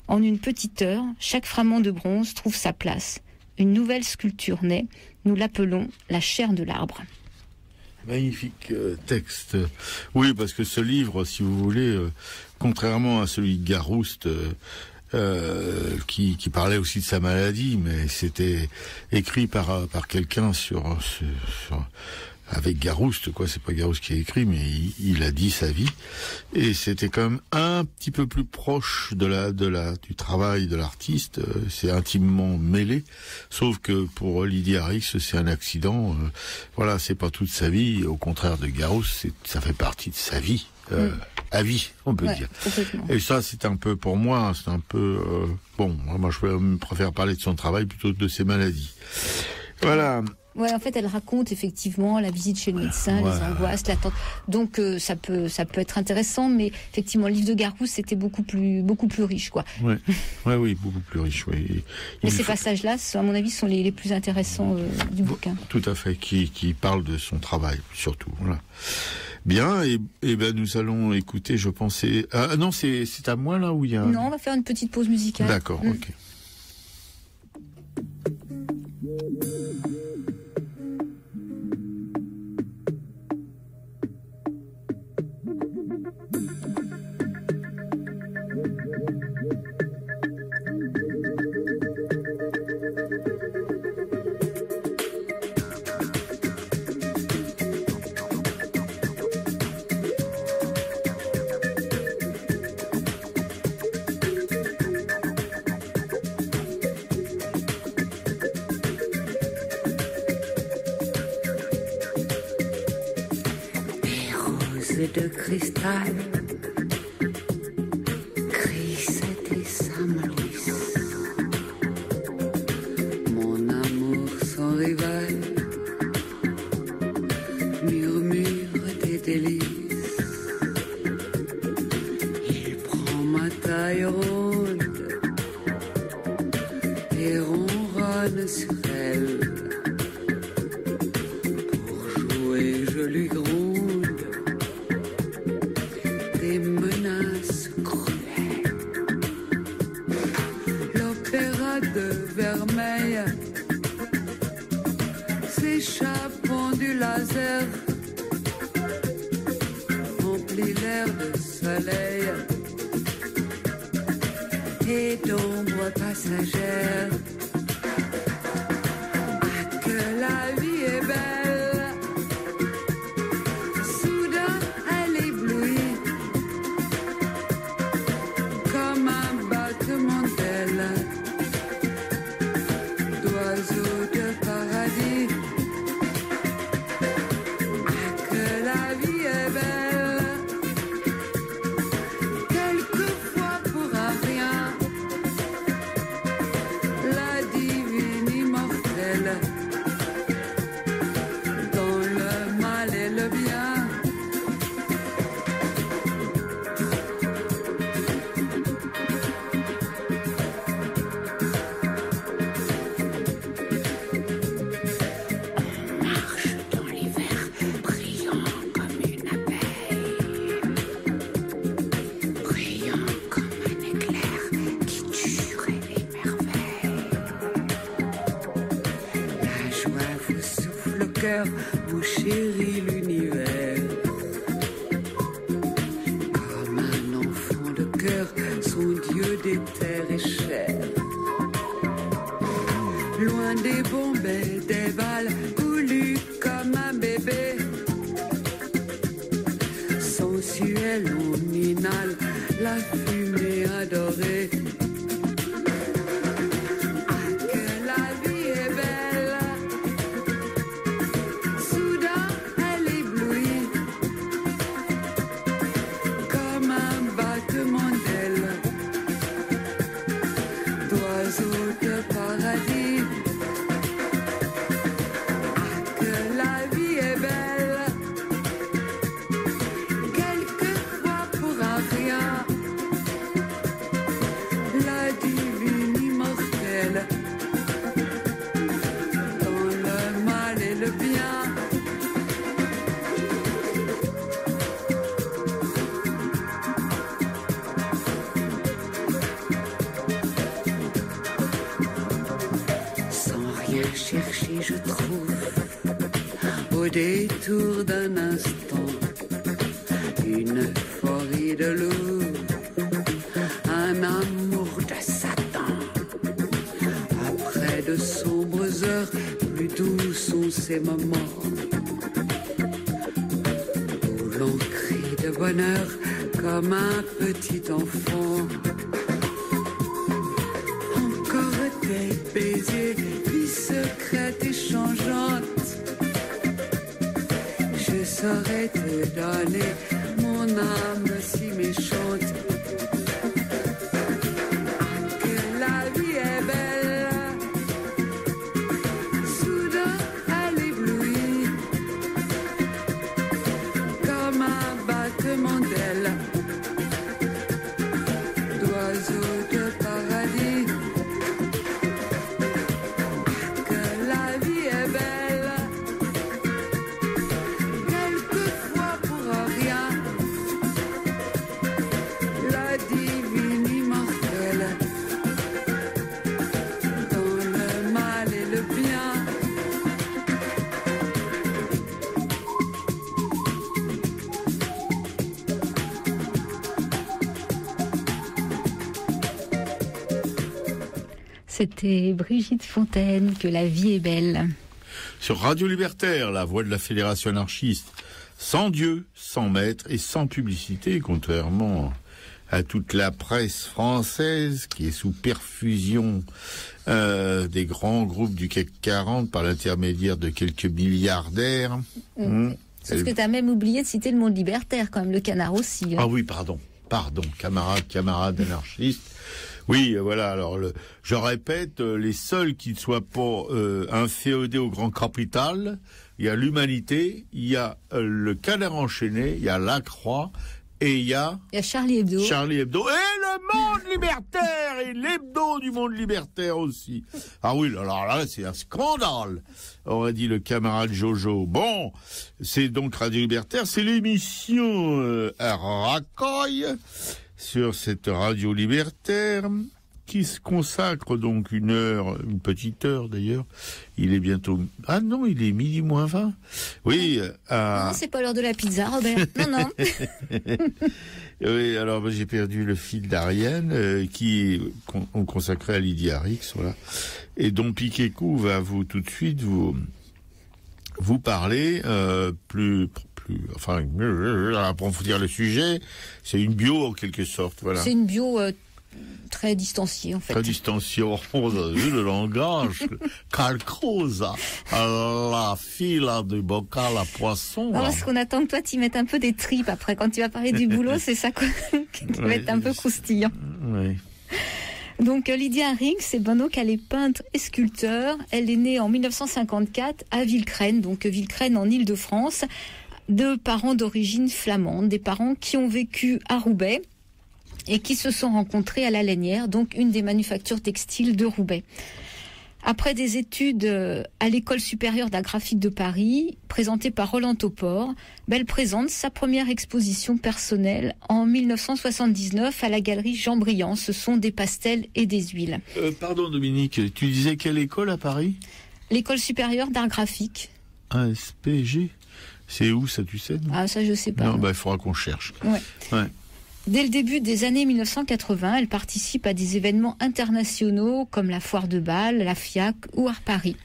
En une petite heure, chaque fragment de bronze trouve sa place. Une nouvelle sculpture naît, nous l'appelons la chair de l'arbre. Magnifique texte. Oui, parce que ce livre, si vous voulez, contrairement à celui de Garouste, qui parlait aussi de sa maladie, mais c'était écrit par quelqu'un avec Garouste, quoi. C'est pas Garouste qui a écrit, mais il a dit sa vie, et c'était quand même un petit peu plus proche du travail de l'artiste. C'est intimement mêlé, sauf que pour Lydie Arix, c'est un accident. Voilà, c'est pas toute sa vie. Au contraire de Garouste, ça fait partie de sa vie. À vie, on peut dire. Complètement. Et ça, c'est un peu, pour moi, c'est un peu... bon, moi, je préfère parler de son travail plutôt que de ses maladies. Voilà. Ouais, en fait, elle raconte effectivement la visite chez le médecin, les angoisses, l'attente. Donc, ça peut être intéressant, mais effectivement, le livre de Garouste, c'était beaucoup plus riche, quoi. Oui, beaucoup plus riche, oui. Mais ces passages-là, à mon avis, sont les plus intéressants du bouquin. Tout à fait, qui parlent de son travail, surtout. Voilà. Bien, et ben nous allons écouter, je pensais... Ah non, c'est à moi, là, où il y a... Non, on va faire une petite pause musicale. D'accord, ok. De cristal, Chrisette et Saint-Maurice, mon amour sans rival, murmure des délices, il prend ma taille ronde et ronronne sur elle, pour jouer je lui gronde des menaces cruelles. L'opéra de Vermeil s'échappant du laser emplit l'air de soleil et d'ombre passagère. Ah, que la vie est belle, soudain elle éblouit comme un battement d'ailes d'oiseaux de paradis. Ah, que la vie est belle, quelquefois pour un rien, la divine immortelle, dans le mal et le bien. Vous chérit l'univers comme un enfant de cœur, son Dieu des terres et chair. Loin des bombes et des balles, goulu comme un bébé, sensuel on inhale la fumée adorée. Au détour d'un instant, une euphorie de loup, un amour de Satan. Après de sombres heures, plus doux sont ces moments où l'on crie de bonheur comme un petit enfant. Encore des baisers, vie secrète et changeante. Je saurais te donner mon âme si méchante. Que la vie est belle, soudain elle éblouit, comme un battement d'ailes d'oiseaux de paradis. Que la vie est belle, quelquefois pour rien, la divine immortelle, dans le mal et le bien. C'était Brigitte Fontaine, que la vie est belle. Sur Radio Libertaire, la voix de la Fédération anarchiste, sans Dieu, sans maître et sans publicité, contrairement à toute la presse française qui est sous perfusion des grands groupes du CAC 40 par l'intermédiaire de quelques milliardaires. Sauf que tu as même oublié de citer le monde libertaire, quand même, le Canard aussi. Ah oui, pardon, camarades anarchistes. Oui, voilà, alors je répète, les seuls qui ne soient pas inféodés au grand capital, il y a l'Humanité, il y a le Canard enchaîné, il y a La Croix, et il y a Charlie Hebdo. Charlie Hebdo, et le monde libertaire, et l'hebdo du monde libertaire aussi. Ah oui, alors là, c'est un scandale, aurait dit le camarade Jojo. Bon, c'est donc Radio Libertaire, c'est l'émission à Racoille, sur cette radio libertaire, qui se consacre donc une petite heure d'ailleurs. Il est bientôt... Ah non, il est midi moins 20. Oui. Non, c'est pas l'heure de la pizza, Robert. Non. Oui, alors j'ai perdu le fil d'Ariane, qui on consacrait à Lydie Arix, voilà. Et dont Piquet-Cou va tout de suite vous parler enfin, approfondir le sujet. C'est une bio en quelque sorte, voilà. C'est une bio très distanciée en fait. Très distanciée, le langage, calcrosa, la fila du bocal à poisson. Non, parce qu'on attend que toi tu mettes un peu des tripes après. Quand tu vas parler du boulot, c'est ça qui va être un peu croustillant. Oui. Donc Lydie Arix, c'est donc elle est peintre et sculpteur. Elle est née en 1954 à Villecresnes, donc Villecresnes en Île-de-France, de parents d'origine flamande, des parents qui ont vécu à Roubaix et qui se sont rencontrés à la Lainière, donc une des manufactures textiles de Roubaix. Après des études à l'école supérieure d'art graphique de Paris, présentée par Roland Topor, elle présente sa première exposition personnelle en 1979 à la galerie Jean Briand. Ce sont des pastels et des huiles. Pardon Dominique, tu disais quelle école à Paris ? L'école supérieure d'art graphique. Un SPG ? C'est où ça, tu sais ? Ah, ça je sais pas. Non, il faudra qu'on cherche. Ouais. Dès le début des années 1980, elle participe à des événements internationaux comme la Foire de Bâle, la FIAC ou Art Paris.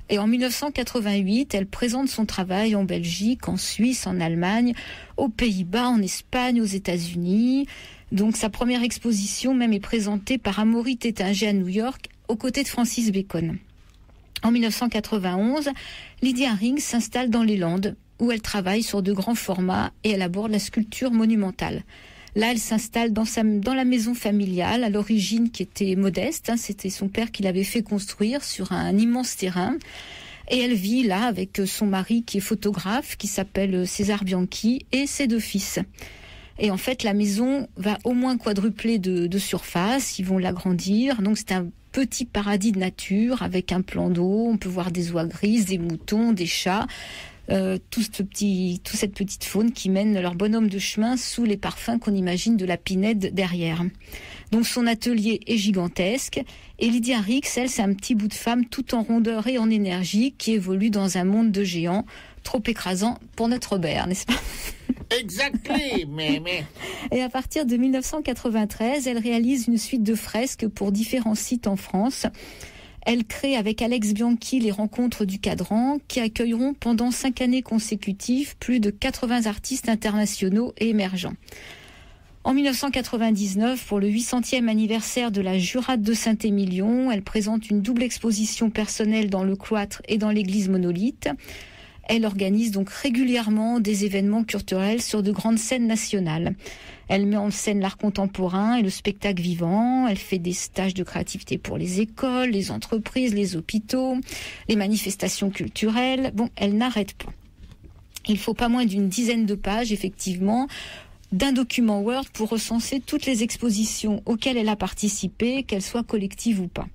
Et en 1988, elle présente son travail en Belgique, en Suisse, en Allemagne, aux Pays-Bas, en Espagne, aux États-Unis. Donc sa première exposition même est présentée par Amaury Tétinger à New York, aux côtés de Francis Bacon. En 1991, Lydie Arix s'installe dans les Landes, où elle travaille sur de grands formats et elle aborde la sculpture monumentale. Là, elle s'installe dans la maison familiale, à l'origine qui était modeste. C'était son père qui l'avait fait construire sur un immense terrain. Et elle vit là avec son mari qui est photographe, qui s'appelle César Bianchi, et ses 2 fils. Et en fait, la maison va au moins quadrupler de surface. Ils vont l'agrandir. Donc, c'est un petit paradis de nature avec un plan d'eau. On peut voir des oies grises, des moutons, des chats. toute cette petite faune qui mène leur bonhomme de chemin sous les parfums qu'on imagine de la pinède derrière. Donc son atelier est gigantesque et Lydia Rix, elle, c'est un petit bout de femme tout en rondeur et en énergie qui évolue dans un monde de géants trop écrasant pour notre Robert, n'est-ce pas ? Exactement, mais... Et à partir de 1993, elle réalise une suite de fresques pour différents sites en France. Elle crée avec Alex Bianchi les Rencontres du Cadran qui accueilleront pendant 5 années consécutives plus de 80 artistes internationaux et émergents. En 1999, pour le 800e anniversaire de la Jurade de Saint-Émilion, elle présente une double exposition personnelle dans le cloître et dans l'église monolithe. Elle organise donc régulièrement des événements culturels sur de grandes scènes nationales. Elle met en scène l'art contemporain et le spectacle vivant. Elle fait des stages de créativité pour les écoles, les entreprises, les hôpitaux, les manifestations culturelles. Bon, elle n'arrête pas. Il faut pas moins d'une dizaine de pages, effectivement, d'un document Word pour recenser toutes les expositions auxquelles elle a participé, qu'elles soient collectives ou pas.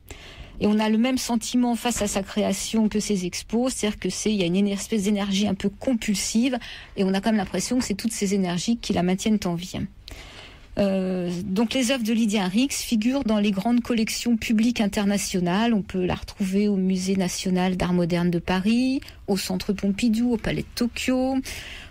Et on a le même sentiment face à sa création que ses expos, c'est-à-dire il y a une espèce d'énergie un peu compulsive, et on a quand même l'impression que c'est toutes ces énergies qui la maintiennent en vie. Donc les œuvres de Lydia Rix figurent dans les grandes collections publiques internationales. On peut la retrouver au Musée national d'art moderne de Paris, au Centre Pompidou, au Palais de Tokyo.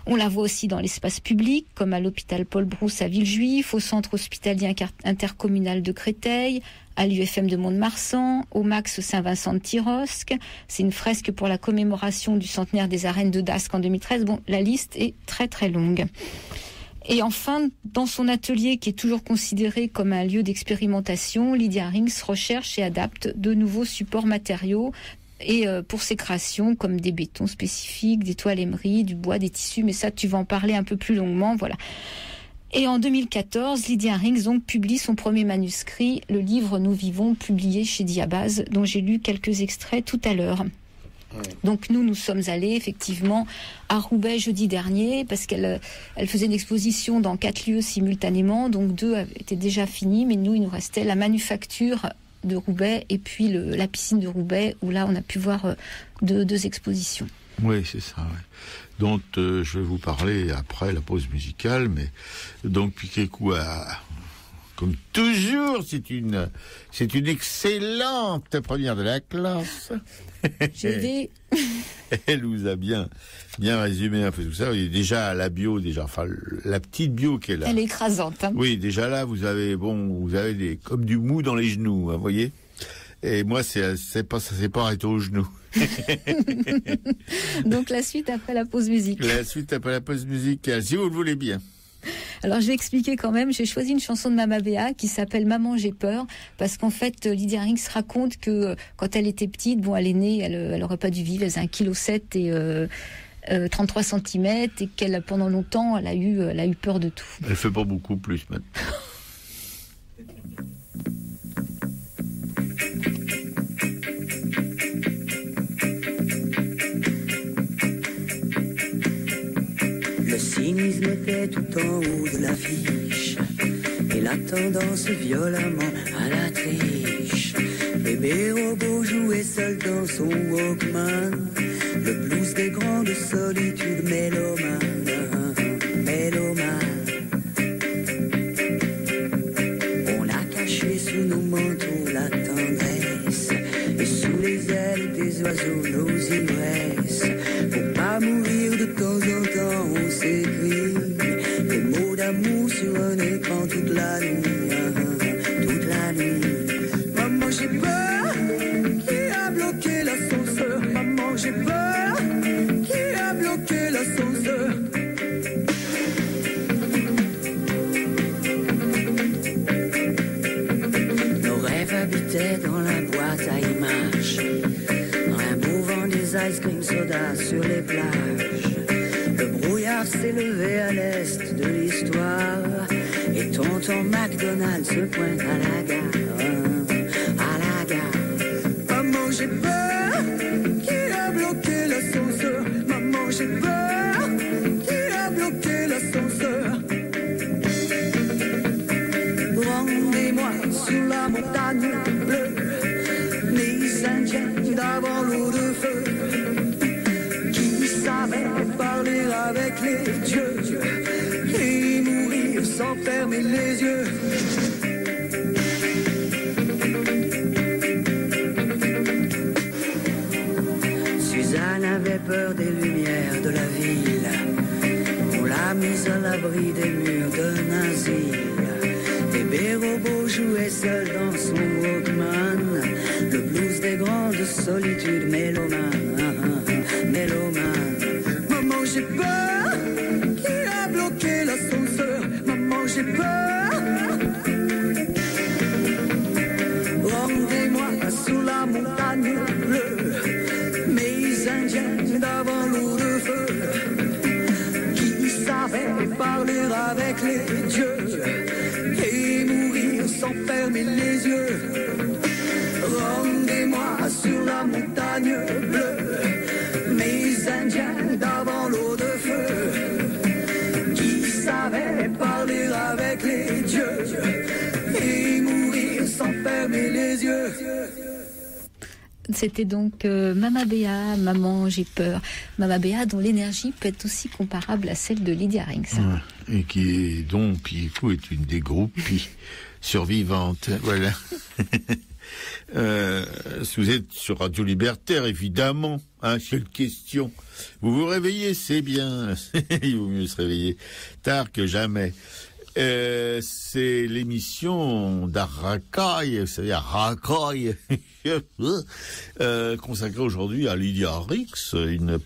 On la voit aussi dans l'espace public, comme à l'hôpital Paul Brousse à Villejuif, au Centre hospitalier intercommunal de Créteil, à l'UFM de Mont-de-Marsan, au Max Saint-Vincent de Tirosque. C'est une fresque pour la commémoration du centenaire des arènes de Dasque en 2013. Bon, la liste est très très longue. Et enfin, dans son atelier qui est toujours considéré comme un lieu d'expérimentation, Lydia Rix recherche et adapte de nouveaux supports matériaux et pour ses créations comme des bétons spécifiques, des toiles émeries, du bois, des tissus, mais ça tu vas en parler un peu plus longuement, voilà. Et en 2014, Lydia Rix donc publie son premier manuscrit, le livre Nous vivons, publié chez Diabase, dont j'ai lu quelques extraits tout à l'heure. Donc nous sommes allés effectivement à Roubaix jeudi dernier parce qu'elle faisait une exposition dans 4 lieux simultanément, donc 2 étaient déjà finis, mais il nous restait la manufacture de Roubaix et puis la piscine de Roubaix où là on a pu voir 2 expositions. Oui, c'est ça. Ouais. Donc je vais vous parler après la pause musicale, mais donc Piquet-Cou comme toujours, c'est une excellente première de la classe. Elle vous a bien résumé un peu tout ça. Et déjà la bio, la petite bio qu'elle a. Elle est écrasante. Hein. Oui, déjà là, vous avez comme du mou dans les genoux, vous voyez. Et moi, ça s'est pas arrêté aux genoux. Donc la suite après la pause musicale. La suite après la pause musicale, si vous le voulez bien. Alors je vais expliquer quand même, j'ai choisi une chanson de Mama Béa qui s'appelle Maman j'ai peur, parce qu'en fait Lydia Rix raconte que quand elle était petite, elle est née, elle aurait pas dû vivre, elle faisait 1,7 kg et 33 cm et qu'elle pendant longtemps elle a eu peur de tout. Elle fait pas beaucoup plus maintenant. Le cynisme était tout en haut de l'affiche et la tendance violemment à la triche. Bébé robot jouait seul dans son Walkman, le blues des grandes solitudes mélomane. On a caché sous nos manteaux la tendresse et sous les ailes des oiseaux nos ivresses. Pour pas mourir de temps en temps, on s'écrit des mots d'amour sur un écran toute la nuit. Maman j'ai peur, qui a bloqué l'ascenseur? Maman j'ai peur, qui a bloqué l'ascenseur? Nos rêves habitaient dans la boîte à images, dans un beau vent des ice cream soda sur les plages. Le brouillard s'est levé à l'est de l'histoire et tonton McDonald se pointe à la gare. Maman j'ai peur, qui a bloqué l'ascenseur? Maman j'ai peur, qui a bloqué l'ascenseur? Rendez-moi sur la montagne bleue, les Indiens d'avant l'eau de feu, qui savaient avec les dieux et mourir sans fermer les yeux. Suzanne avait peur des lumières de la ville. On l'a mise à l'abri des murs d'un asile. Bébé robot jouait seul dans son Walkman. Le blues des grandes solitudes mélomane, mélomane. Maman j'ai peur, qui a bloqué l'ascenseur? Maman j'ai peur. Rendez-moi sous la montagne bleue, mes Indiens d'avant l'eau de feu, qui savaient parler avec les dieux et mourir sans fermer les yeux. Rendez-moi sur la montagne bleue, mes Indiens d'avant l'eau de feu, qui savaient parler avec les dieux et mourir sans fermer les yeux. C'était donc Mama Béa, Maman j'ai peur. Mama Béa dont l'énergie peut être aussi comparable à celle de Lydia Rinks. Ouais, et qui est donc, Piécou est une des groupies survivantes. Voilà. Si vous êtes sur Radio Libertaire, évidemment, hein, seule question. Vous vous réveillez, c'est bien. Il vaut mieux se réveiller tard que jamais. C'est l'émission d'Arakai, c'est-à-dire Arakai, consacrée aujourd'hui à Lydia Rinks, une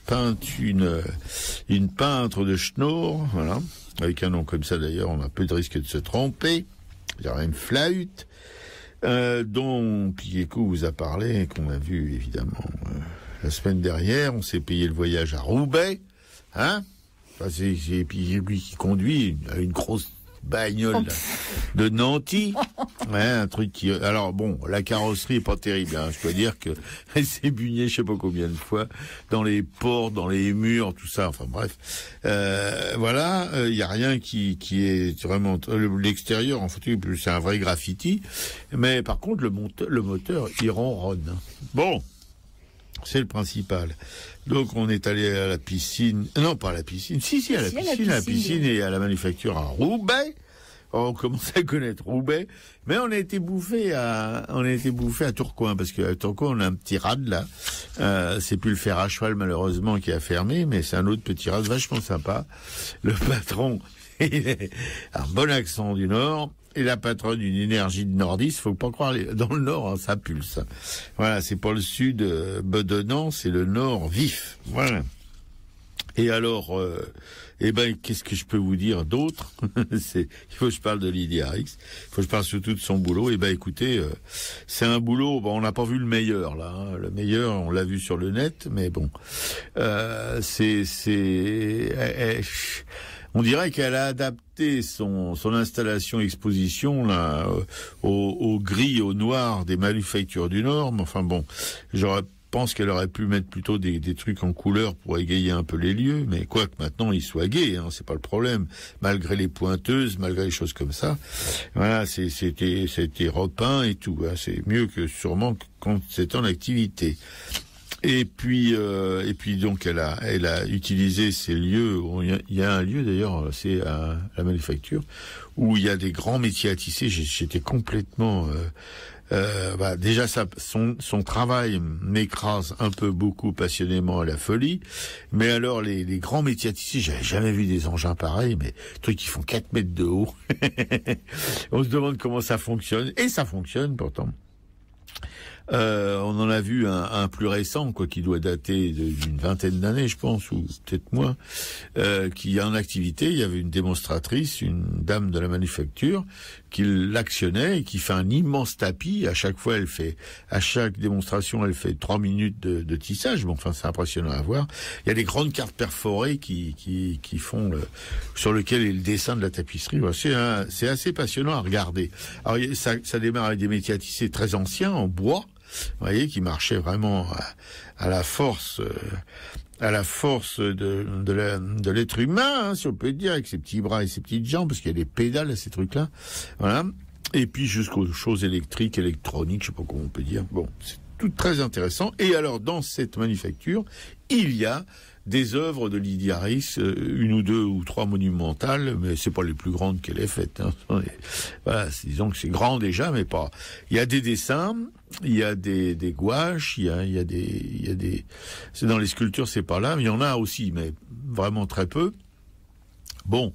peintre de Schnorr, voilà, avec un nom comme ça d'ailleurs, on a peu de risque de se tromper. Il y aura une flûte, dont Piécou vous a parlé, et qu'on a vu évidemment la semaine dernière. On s'est payé le voyage à Roubaix, hein. Enfin, c'est lui qui conduit une grosse bagnole là, de Nanty, ouais, un truc qui. Alors bon, la carrosserie est pas terrible, hein. Je dois dire que elle s'est bugnée, je sais pas combien de fois, dans les portes, dans les murs, tout ça. Enfin bref, voilà, il y a rien qui est vraiment l'extérieur. En fait, c'est un vrai graffiti, mais par contre le moteur il ronronne. Bon. C'est le principal. Donc on est allé à la piscine, non pas à la piscine, si à la piscine et à la manufacture à Roubaix. On commence à connaître Roubaix, mais on a été bouffé à Tourcoing, parce qu'à Tourcoing on a un petit rad là. C'est plus le fer à cheval malheureusement qui a fermé, mais c'est un autre petit rad vachement sympa. Le patron, il est un bon accent du Nord. Et la patronne, une énergie de nordiste, faut pas croire, dans le Nord, hein, ça pulse. Voilà, c'est pas le Sud bedonnant, c'est le Nord vif. Voilà. Et alors, qu'est-ce que je peux vous dire d'autre? Il faut que je parle de Lydia Rinks. Il faut que je parle surtout de son boulot. Écoutez, c'est un boulot, on n'a pas vu le meilleur, là, hein. Le meilleur, on l'a vu sur le net, mais bon. On dirait qu'elle a adapté son installation exposition là au gris, au noir des manufactures du Nord. Mais enfin bon, je pense qu'elle aurait pu mettre plutôt des trucs en couleur pour égayer un peu les lieux. Mais quoi que maintenant ils soient gais, hein, c'est pas le problème. Malgré les pointeuses, malgré les choses comme ça, voilà, c'était repeint et tout. Hein, c'est mieux que sûrement quand c'est en activité. Et puis donc elle a utilisé ces lieux. Il y a un lieu d'ailleurs, c'est à la manufacture, où il y a des grands métiers à tisser. J'étais complètement déjà son travail m'écrase un peu beaucoup passionnément à la folie. Mais alors les grands métiers à tisser, j'avais jamais vu des engins pareils, mais trucs qui font 4 mètres de haut. On se demande comment ça fonctionne, et ça fonctionne pourtant. On en a vu un plus récent, qui doit dater d'une vingtaine d'années, je pense, ou peut-être moins, qui est en activité. Il y avait une démonstratrice, une dame de la manufacture, qui l'actionnait et qui fait un immense tapis. À chaque démonstration, elle fait 3 minutes de tissage. Bon, enfin, c'est impressionnant à voir. Il y a des grandes cartes perforées qui font sur lequel est le dessin de la tapisserie. C'est assez passionnant à regarder. Alors, ça démarre avec des métiers à tisser très anciens, en bois. Vous voyez, qui marchait vraiment à la force de l'être humain, hein, si on peut dire, avec ses petits bras et ses petites jambes, parce qu'il y a des pédales à ces trucs-là. Voilà. Et puis jusqu'aux choses électriques, électroniques, je sais pas comment on peut dire. Bon, c'est tout très intéressant. Et alors, dans cette manufacture, il y a des œuvres de Lydie Harris, une ou deux ou trois monumentales, mais c'est pas les plus grandes qu'elle ait faites. Hein. Voilà, disons que c'est grand déjà, mais pas. Il y a des dessins, il y a des gouaches, il y a des. C'est dans les sculptures, c'est pas là, mais il y en a aussi, mais vraiment très peu. Bon,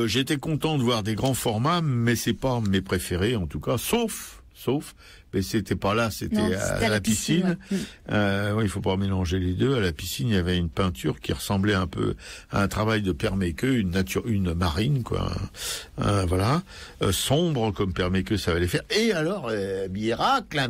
j'étais content de voir des grands formats, mais c'est pas mes préférés en tout cas, sauf, mais c'était pas là, c'était à la piscine. Ouais. Oui, il faut pas mélanger les deux. À la piscine, il y avait une peinture qui ressemblait un peu à un travail de Perméqueux, une marine, quoi. Voilà, sombre comme Perméqueux savait les faire. Et alors, miracle,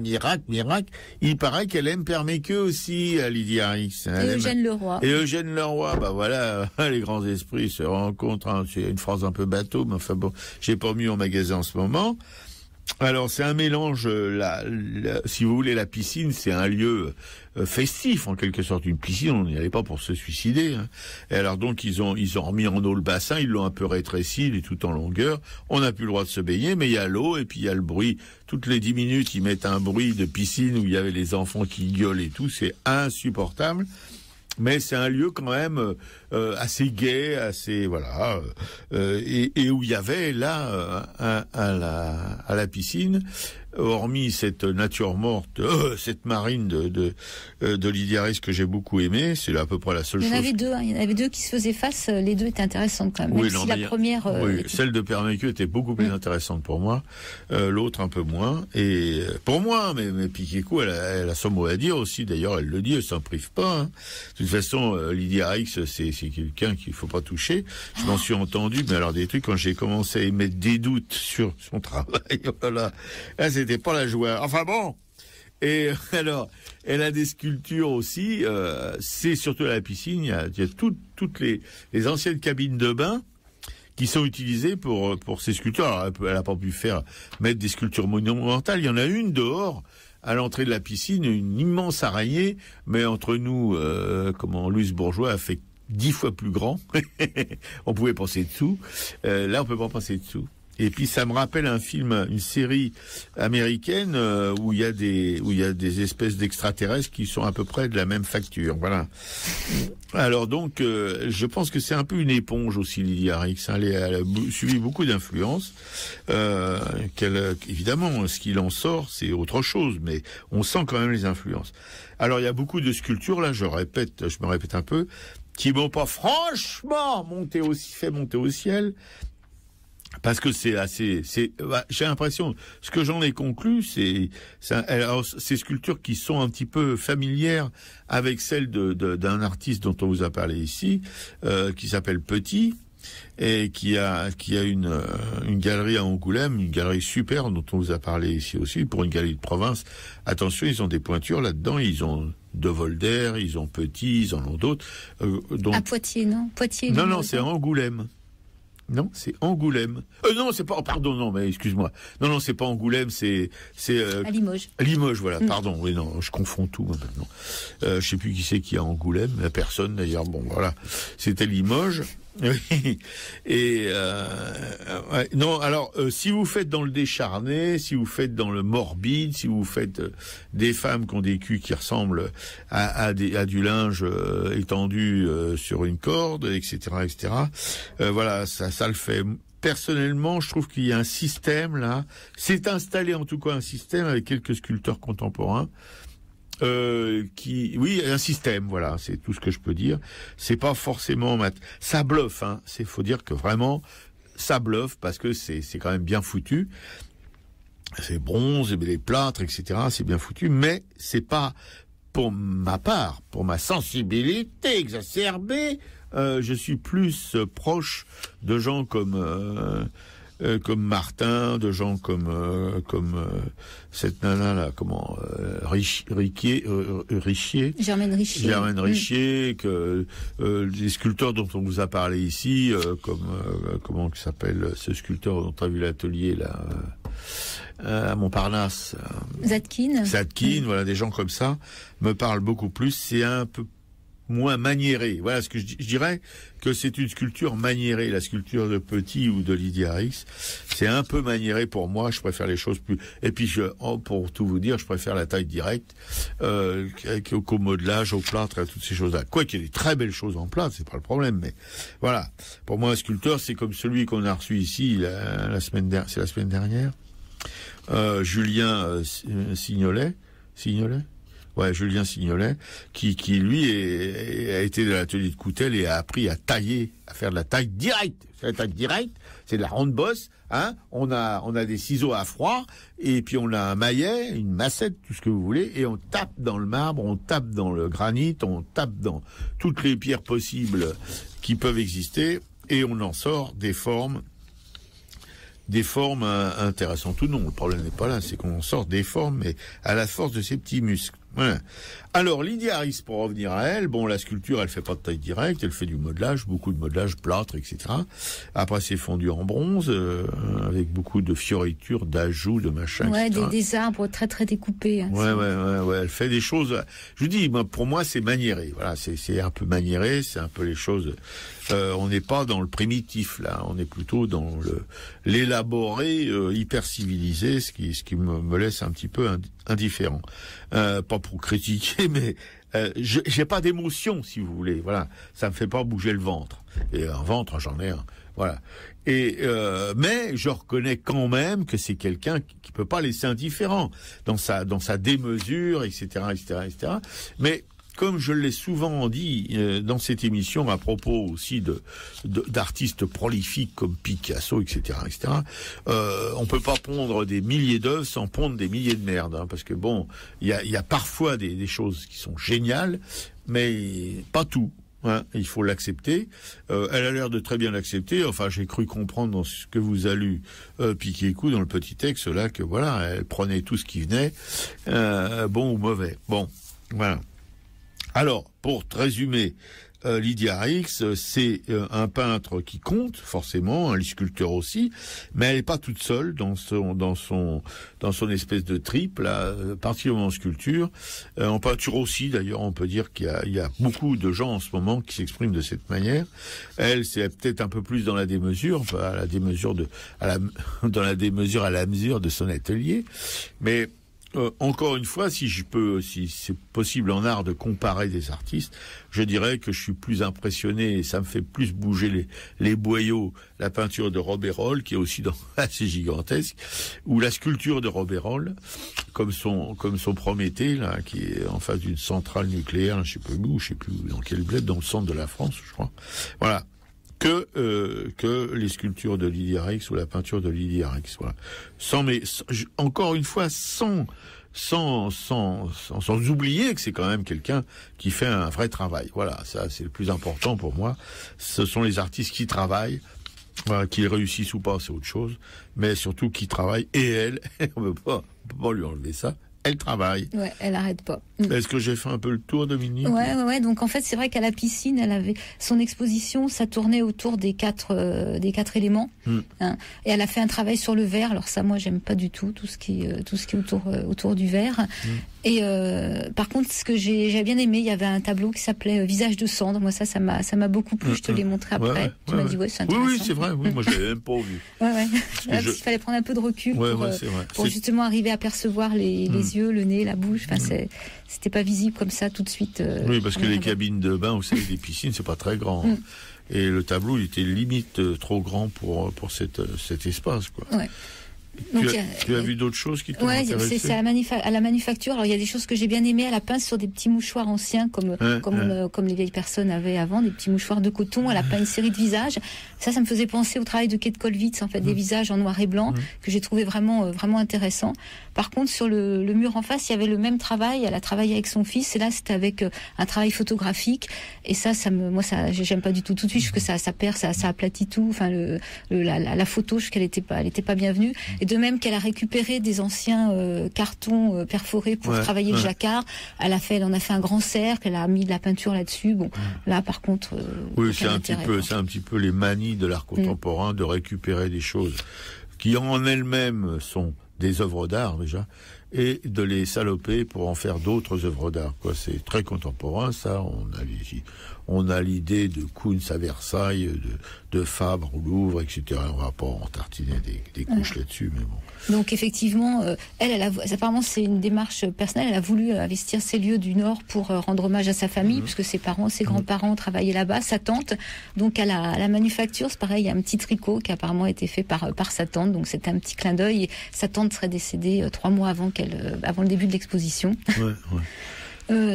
il paraît qu'elle aime Perméqueux aussi, Lydie Harris. Et Eugène Leroy. Et Eugène Leroy, bah voilà, les grands esprits se rencontrent. Hein. C'est une phrase un peu bateau, mais enfin bon, j'ai pas mis en magasin en ce moment. Alors c'est un mélange, si vous voulez, la piscine, c'est un lieu festif en quelque sorte. Une piscine, on n'y allait pas pour se suicider. Hein. Et alors donc ils ont remis en eau le bassin, ils l'ont un peu rétréci, il est tout en longueur. On n'a plus le droit de se baigner, mais il y a l'eau et puis il y a le bruit. Toutes les 10 minutes, ils mettent un bruit de piscine où il y avait les enfants qui gueulent et tout. C'est insupportable. Mais c'est un lieu quand même assez gai, assez voilà, et où il y avait là à la piscine, hormis cette nature morte, cette marine de Lydie Harris que j'ai beaucoup aimé, c'est à peu près la seule chose. Il y en avait deux qui se faisaient face, les deux étaient intéressantes quand même. Oui, même si la première. Oui, celle de Perméqueux était beaucoup plus intéressante pour moi, l'autre un peu moins. Et pour moi, mais Piquet-Cou, elle a son mot à dire aussi. D'ailleurs, elle le dit, elle s'en prive pas. Hein. De toute façon, Lydie Harris, c'est quelqu'un qu'il faut pas toucher. Je m'en suis entendu, mais alors des trucs quand j'ai commencé à émettre des doutes sur son travail, voilà, là c'était pas la joie. Enfin bon. Et alors, elle a des sculptures aussi. C'est surtout à la piscine. Il y a toutes les anciennes cabines de bain qui sont utilisées pour ces sculptures. Alors, elle a pas pu mettre des sculptures monumentales. Il y en a une dehors, à l'entrée de la piscine, une immense araignée. Mais entre nous, Louise Bourgeois a fait 10 fois plus grand. On pouvait passer dessous. Là, on peut pas passer dessous. Et puis ça me rappelle une série américaine où il y a des espèces d'extraterrestres qui sont à peu près de la même facture. Voilà. Alors donc, je pense que c'est un peu une éponge aussi, Lydie Harris. Elle a suivi beaucoup d'influences. Évidemment, ce qu'il en sort, c'est autre chose, mais on sent quand même les influences. Alors il y a beaucoup de sculptures là. Je me répète un peu, qui m'ont pas franchement fait monter au ciel. Parce que j'ai l'impression, ce que j'en ai conclu, c'est ces sculptures qui sont un petit peu familières avec celles d'un artiste dont on vous a parlé ici, qui s'appelle Petit, et qui a une galerie à Angoulême, une galerie super dont on vous a parlé ici aussi, pour une galerie de province. Attention, ils ont des pointures là-dedans, ils ont De Volder, ils ont Petit, ils en ont d'autres. À Poitiers, non? Poitiers. Non, c'est à Angoulême. Non, c'est Angoulême. Non, c'est pas. Pardon, non, mais excuse-moi. Non, c'est pas Angoulême, c'est à Limoges. Limoges, voilà. Pardon. Oui, non, je confonds tout maintenant. Je sais plus qui c'est qui est à Angoulême. Personne d'ailleurs. Bon, voilà. C'était Limoges. Oui. Et ouais. Non, alors si vous faites dans le décharné, si vous faites dans le morbide, si vous faites des femmes qui ont des culs qui ressemblent à du linge étendu sur une corde, etc., voilà, ça le fait. Personnellement, je trouve qu'il y a un système là. C'est installé en tout cas un système avec quelques sculpteurs contemporains. Oui, un système, voilà, c'est tout ce que je peux dire. C'est pas forcément ça bluffe, hein. Faut dire que vraiment, ça bluffe parce que c'est quand même bien foutu. C'est bronze, les plâtres, etc. C'est bien foutu, mais c'est pas, pour ma part, pour ma sensibilité exacerbée, je suis plus proche de gens comme Martin, de gens comme cette nana là, Germaine Richier, que les sculpteurs dont on vous a parlé ici, comment s'appelle ce sculpteur dont on a vu l'atelier là à Montparnasse, Zadkine, voilà, des gens comme ça me parlent beaucoup plus. C'est un peu moins maniérée. Voilà ce que je dirais que c'est une sculpture maniérée. La sculpture de Petit ou de Lydia Rix, c'est un peu maniéré pour moi. Je préfère les choses plus. Et puis pour tout vous dire, je préfère la taille directe qu'au modelage, au plâtre, à toutes ces choses-là. Quoi qu'il y ait des très belles choses en plâtre, c'est pas le problème. Mais voilà, pour moi un sculpteur, c'est comme celui qu'on a reçu ici la semaine dernière. Julien Signolet. Ouais, Julien Signolet, qui lui a été de l'atelier de Coutel et a appris à tailler, à faire de la taille directe. La taille directe, c'est de la ronde bosse, hein. On a des ciseaux à froid, et puis on a un maillet, une massette, tout ce que vous voulez, et on tape dans le marbre, on tape dans le granit, on tape dans toutes les pierres possibles qui peuvent exister, et on en sort des formes intéressantes ou non. Le problème n'est pas là, c'est qu'on sort des formes, mais à la force de ses petits muscles. Voilà. Alors, Lydia Rix, pour revenir à elle, bon, la sculpture, elle fait pas de taille directe, elle fait du modelage, beaucoup de modelage, plâtre, etc. Après, c'est fondu en bronze, avec beaucoup de fioritures, d'ajouts, de machins, ouais, etc. des arbres très très découpés. Hein, ouais, elle fait des choses, je vous dis, pour moi, c'est maniéré. Voilà, c'est un peu maniéré, c'est un peu les choses, on n'est pas dans le primitif, là, on est plutôt dans l'élaboré, hyper civilisé, ce qui me laisse un petit peu indifférent. Pas pour critiquer, mais j'ai pas d'émotion, si vous voulez. Voilà, ça me fait pas bouger le ventre. Et un ventre, j'en ai un. Voilà. Et mais je reconnais quand même que c'est quelqu'un qui peut pas laisser indifférent dans sa démesure, etc. Mais comme je l'ai souvent dit dans cette émission à propos aussi d'artistes prolifiques comme Picasso, etc., on peut pas pondre des milliers d'œuvres sans pondre des milliers de merdes, hein, parce que bon, il y a parfois des choses qui sont géniales, mais pas tout. Hein, il faut l'accepter. Elle a l'air de très bien l'accepter. Enfin, j'ai cru comprendre dans ce que vous a lu Piquet-Coup dans le petit texte là que voilà, elle prenait tout ce qui venait, bon ou mauvais. Bon, voilà. Alors, pour te résumer, Lydia Rix, c'est un peintre qui compte, forcément, un sculpteur aussi, mais elle n'est pas toute seule dans son espèce de trip, là, particulièrement en sculpture. En peinture aussi, d'ailleurs, on peut dire qu'il y a beaucoup de gens en ce moment qui s'expriment de cette manière. Elle, c'est peut-être un peu plus dans la démesure, enfin, dans la démesure à la mesure de son atelier, mais encore une fois, si c'est possible en art de comparer des artistes, je dirais que je suis plus impressionné et ça me fait plus bouger les boyaux, la peinture de Robert-Rolle, qui est aussi assez gigantesque, ou la sculpture de Robert-Rolle, comme son Prométhée, là, qui est en face d'une centrale nucléaire, je sais plus dans quel bled, dans le centre de la France, je crois. Voilà. Que les sculptures de Lydia Rix ou la peinture de Lydia Rix, voilà. Encore une fois, sans oublier que c'est quand même quelqu'un qui fait un vrai travail. Voilà, ça c'est le plus important pour moi. Ce sont les artistes qui travaillent, voilà, qu'ils réussissent ou pas, c'est autre chose, mais surtout qui travaillent. Et elle, on peut pas lui enlever ça. Elle travaille. Ouais, elle arrête pas. Est-ce que j'ai fait un peu le tour, Dominique? Ouais. Donc en fait, c'est vrai qu'à la piscine, elle avait son exposition, ça tournait autour des quatre éléments. Hein, et elle a fait un travail sur le verre. Alors ça, moi, j'aime pas du tout ce qui est autour du verre. Et par contre, ce que j'ai bien aimé, il y avait un tableau qui s'appelait Visage de cendre. Moi, ça m'a beaucoup plu. Je te l'ai montré après. Tu m'as dit c'est intéressant. Oui, c'est vrai. Oui, moi, je l'avais même pas vu. Parce qu'il fallait prendre un peu de recul pour justement arriver à percevoir les yeux, le nez, la bouche. Enfin, c'était pas visible comme ça tout de suite. Oui, parce que les cabines de bain, vous savez, des piscines, c'est pas très grand. Et le tableau, il était limite trop grand pour cet espace, quoi. Ouais. Tu as vu d'autres choses qui t'ont intéressé? C'est à la manufacture. Alors il y a des choses que j'ai bien aimées. Elle a peint sur des petits mouchoirs anciens comme les vieilles personnes avaient avant, des petits mouchoirs de coton. Elle a peint une série de visages. Ça me faisait penser au travail de Kate Kollwitz, en fait, des visages en noir et blanc que j'ai trouvé vraiment intéressant. Par contre, sur le mur en face, il y avait le même travail. Elle a travaillé avec son fils, et là c'était avec un travail photographique. Et moi j'aime pas du tout. Tout de suite, je trouve que ça perd, ça aplatit tout. Enfin la photo, je trouve qu'elle était pas bienvenue. Et de même qu'elle a récupéré des anciens cartons perforés pour travailler le jacquard. Elle en a fait un grand cercle. Elle a mis de la peinture là-dessus. Bon, là par contre, c'est un petit peu les manies de l'art contemporain de récupérer des choses qui en elles-mêmes sont des œuvres d'art déjà, et de les saloper pour en faire d'autres œuvres d'art, quoi. C'est très contemporain, ça. On a l'idée de Koons à Versailles, de Fabre au Louvre, etc. On va pas en tartiner des couches là-dessus, mais bon. Donc effectivement, apparemment c'est une démarche personnelle. Elle a voulu investir ces lieux du Nord pour rendre hommage à sa famille, puisque ses parents, ses grands-parents travaillaient là-bas. Sa tante, donc à la manufacture, c'est pareil, il y a un petit tricot qui a apparemment été fait par sa tante. Donc c'était un petit clin d'œil. Et sa tante serait décédée 3 mois avant le début de l'exposition. Ouais.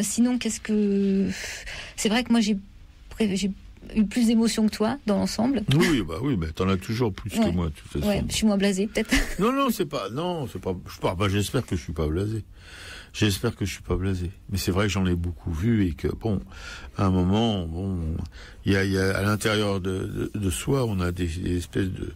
Sinon, c'est vrai que moi j'ai eu plus d'émotions que toi dans l'ensemble. Oui, mais t'en as toujours plus que moi, de toute façon. Ouais, je suis moins blasée, peut-être. Non, j'espère que je suis pas blasé. Mais c'est vrai que j'en ai beaucoup vu et que, bon, à un moment, il y a à l'intérieur de soi, on a des espèces de,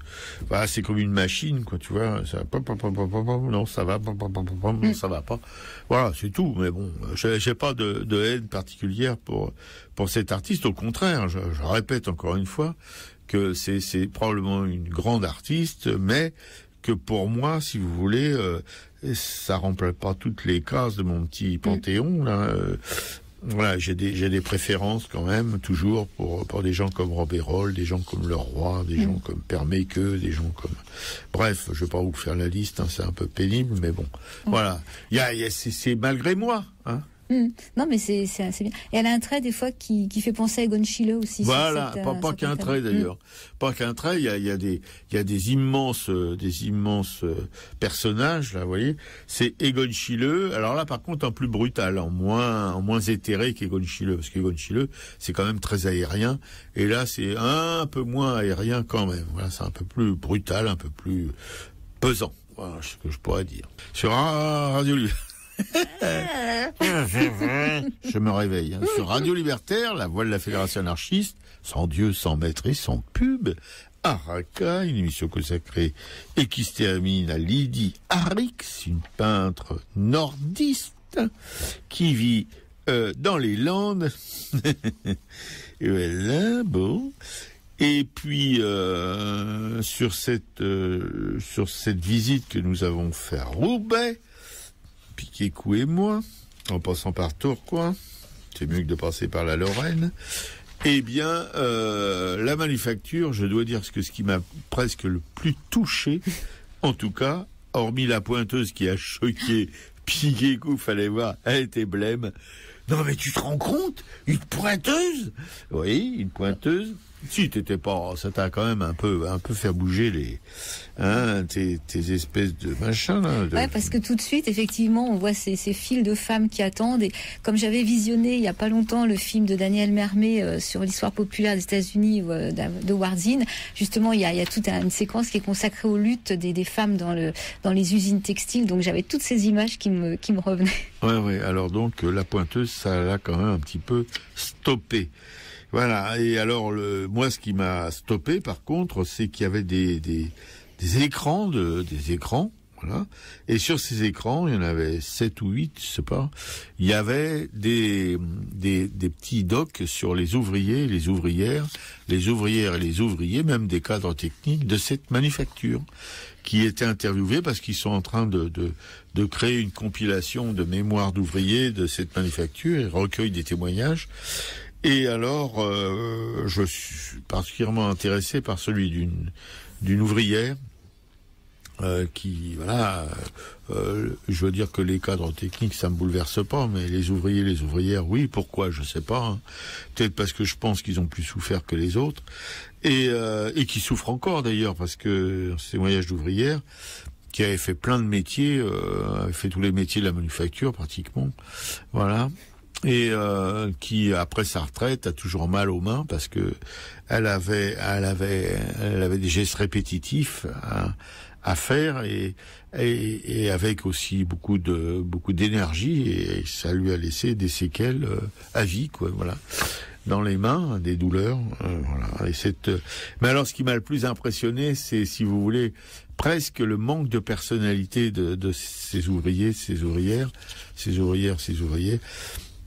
voilà, c'est comme une machine, quoi, tu vois, ça, non, ça va, non, ça va pas. Voilà, c'est tout. Mais bon, j'ai pas de haine particulière pour cet artiste. Au contraire, je répète encore une fois que c'est probablement une grande artiste, mais que pour moi, si vous voulez, ça remplit pas toutes les cases de mon petit panthéon, là. Voilà, j'ai des préférences quand même, toujours, pour des gens comme Robert Roll, des gens comme Leroy, des gens comme Père Méqueux, des gens comme... Bref, je vais pas vous faire la liste, hein, c'est un peu pénible, mais bon. Voilà. C'est malgré moi, hein. Non, mais c'est bien. Et elle a un trait des fois qui fait penser à Egon Schiele aussi. Voilà, pas qu'un trait d'ailleurs. Pas qu'un trait. Il y a des immenses personnages là, vous voyez. C'est Egon Schiele. Alors là, par contre, en plus brutal, en moins éthéré qu'Egon Schiele, parce qu'Egon Schiele, c'est quand même très aérien. Et là, c'est un peu moins aérien quand même. Voilà, c'est un peu plus brutal, un peu plus pesant. Voilà ce que je pourrais dire. Sur Radio Libertaire. Je me réveille. Hein. Sur Radio Libertaire, la voix de la Fédération anarchiste, sans Dieu, sans maître et sans pub, Araka, une émission consacrée et qui se termine à Lydie Arix, une peintre nordiste qui vit dans les Landes. Et voilà, bon. Et puis sur cette visite que nous avons fait à Roubaix, Piquet-Cou et moi, en passant par Tourcoing, c'est mieux que de passer par la Lorraine. Eh bien, la manufacture, je dois dire que ce qui m'a presque le plus touché, en tout cas, hormis la pointeuse qui a choqué Piquet-Cou, fallait voir, elle était blême. Non mais tu te rends compte, une pointeuse? Oui, une pointeuse. Si t'étais pas, ça t'a quand même un peu fait bouger tes espèces de machins là. Ouais, parce que tout de suite, effectivement, on voit ces files de femmes qui attendent. Et comme j'avais visionné il y a pas longtemps le film de Daniel Mermet sur l'histoire populaire des États-Unis de Warzin, justement, il y a toute une séquence qui est consacrée aux luttes des femmes dans les usines textiles. Donc j'avais toutes ces images qui me revenaient. Ouais. Alors donc la pointeuse, ça l'a quand même un petit peu stoppé. Voilà. Et alors, moi, ce qui m'a stoppé, par contre, c'est qu'il y avait des écrans, voilà. Et sur ces écrans, il y en avait 7 ou 8, je sais pas. Il y avait des petits docs sur les ouvriers, les ouvrières et les ouvriers, même des cadres techniques de cette manufacture, qui étaient interviewés parce qu'ils sont en train de créer une compilation de mémoires d'ouvriers de cette manufacture et recueillent des témoignages. Et alors, je suis particulièrement intéressé par celui d'une ouvrière qui, voilà, je veux dire que les cadres techniques, ça me bouleverse pas, mais les ouvriers, les ouvrières, oui, pourquoi, je sais pas. Hein. Peut-être parce que je pense qu'ils ont plus souffert que les autres, et qui souffrent encore d'ailleurs, parce que ces témoignages d'ouvrières, qui avaient fait plein de métiers, avaient fait tous les métiers de la manufacture pratiquement, voilà. Et qui après sa retraite a toujours mal aux mains parce que elle avait des gestes répétitifs à faire et avec aussi beaucoup d'énergie, et ça lui a laissé des séquelles à vie, quoi, voilà, dans les mains, des douleurs, voilà. Et mais alors ce qui m'a le plus impressionné, c'est, si vous voulez, presque le manque de personnalité de ces ouvriers, ces ouvrières,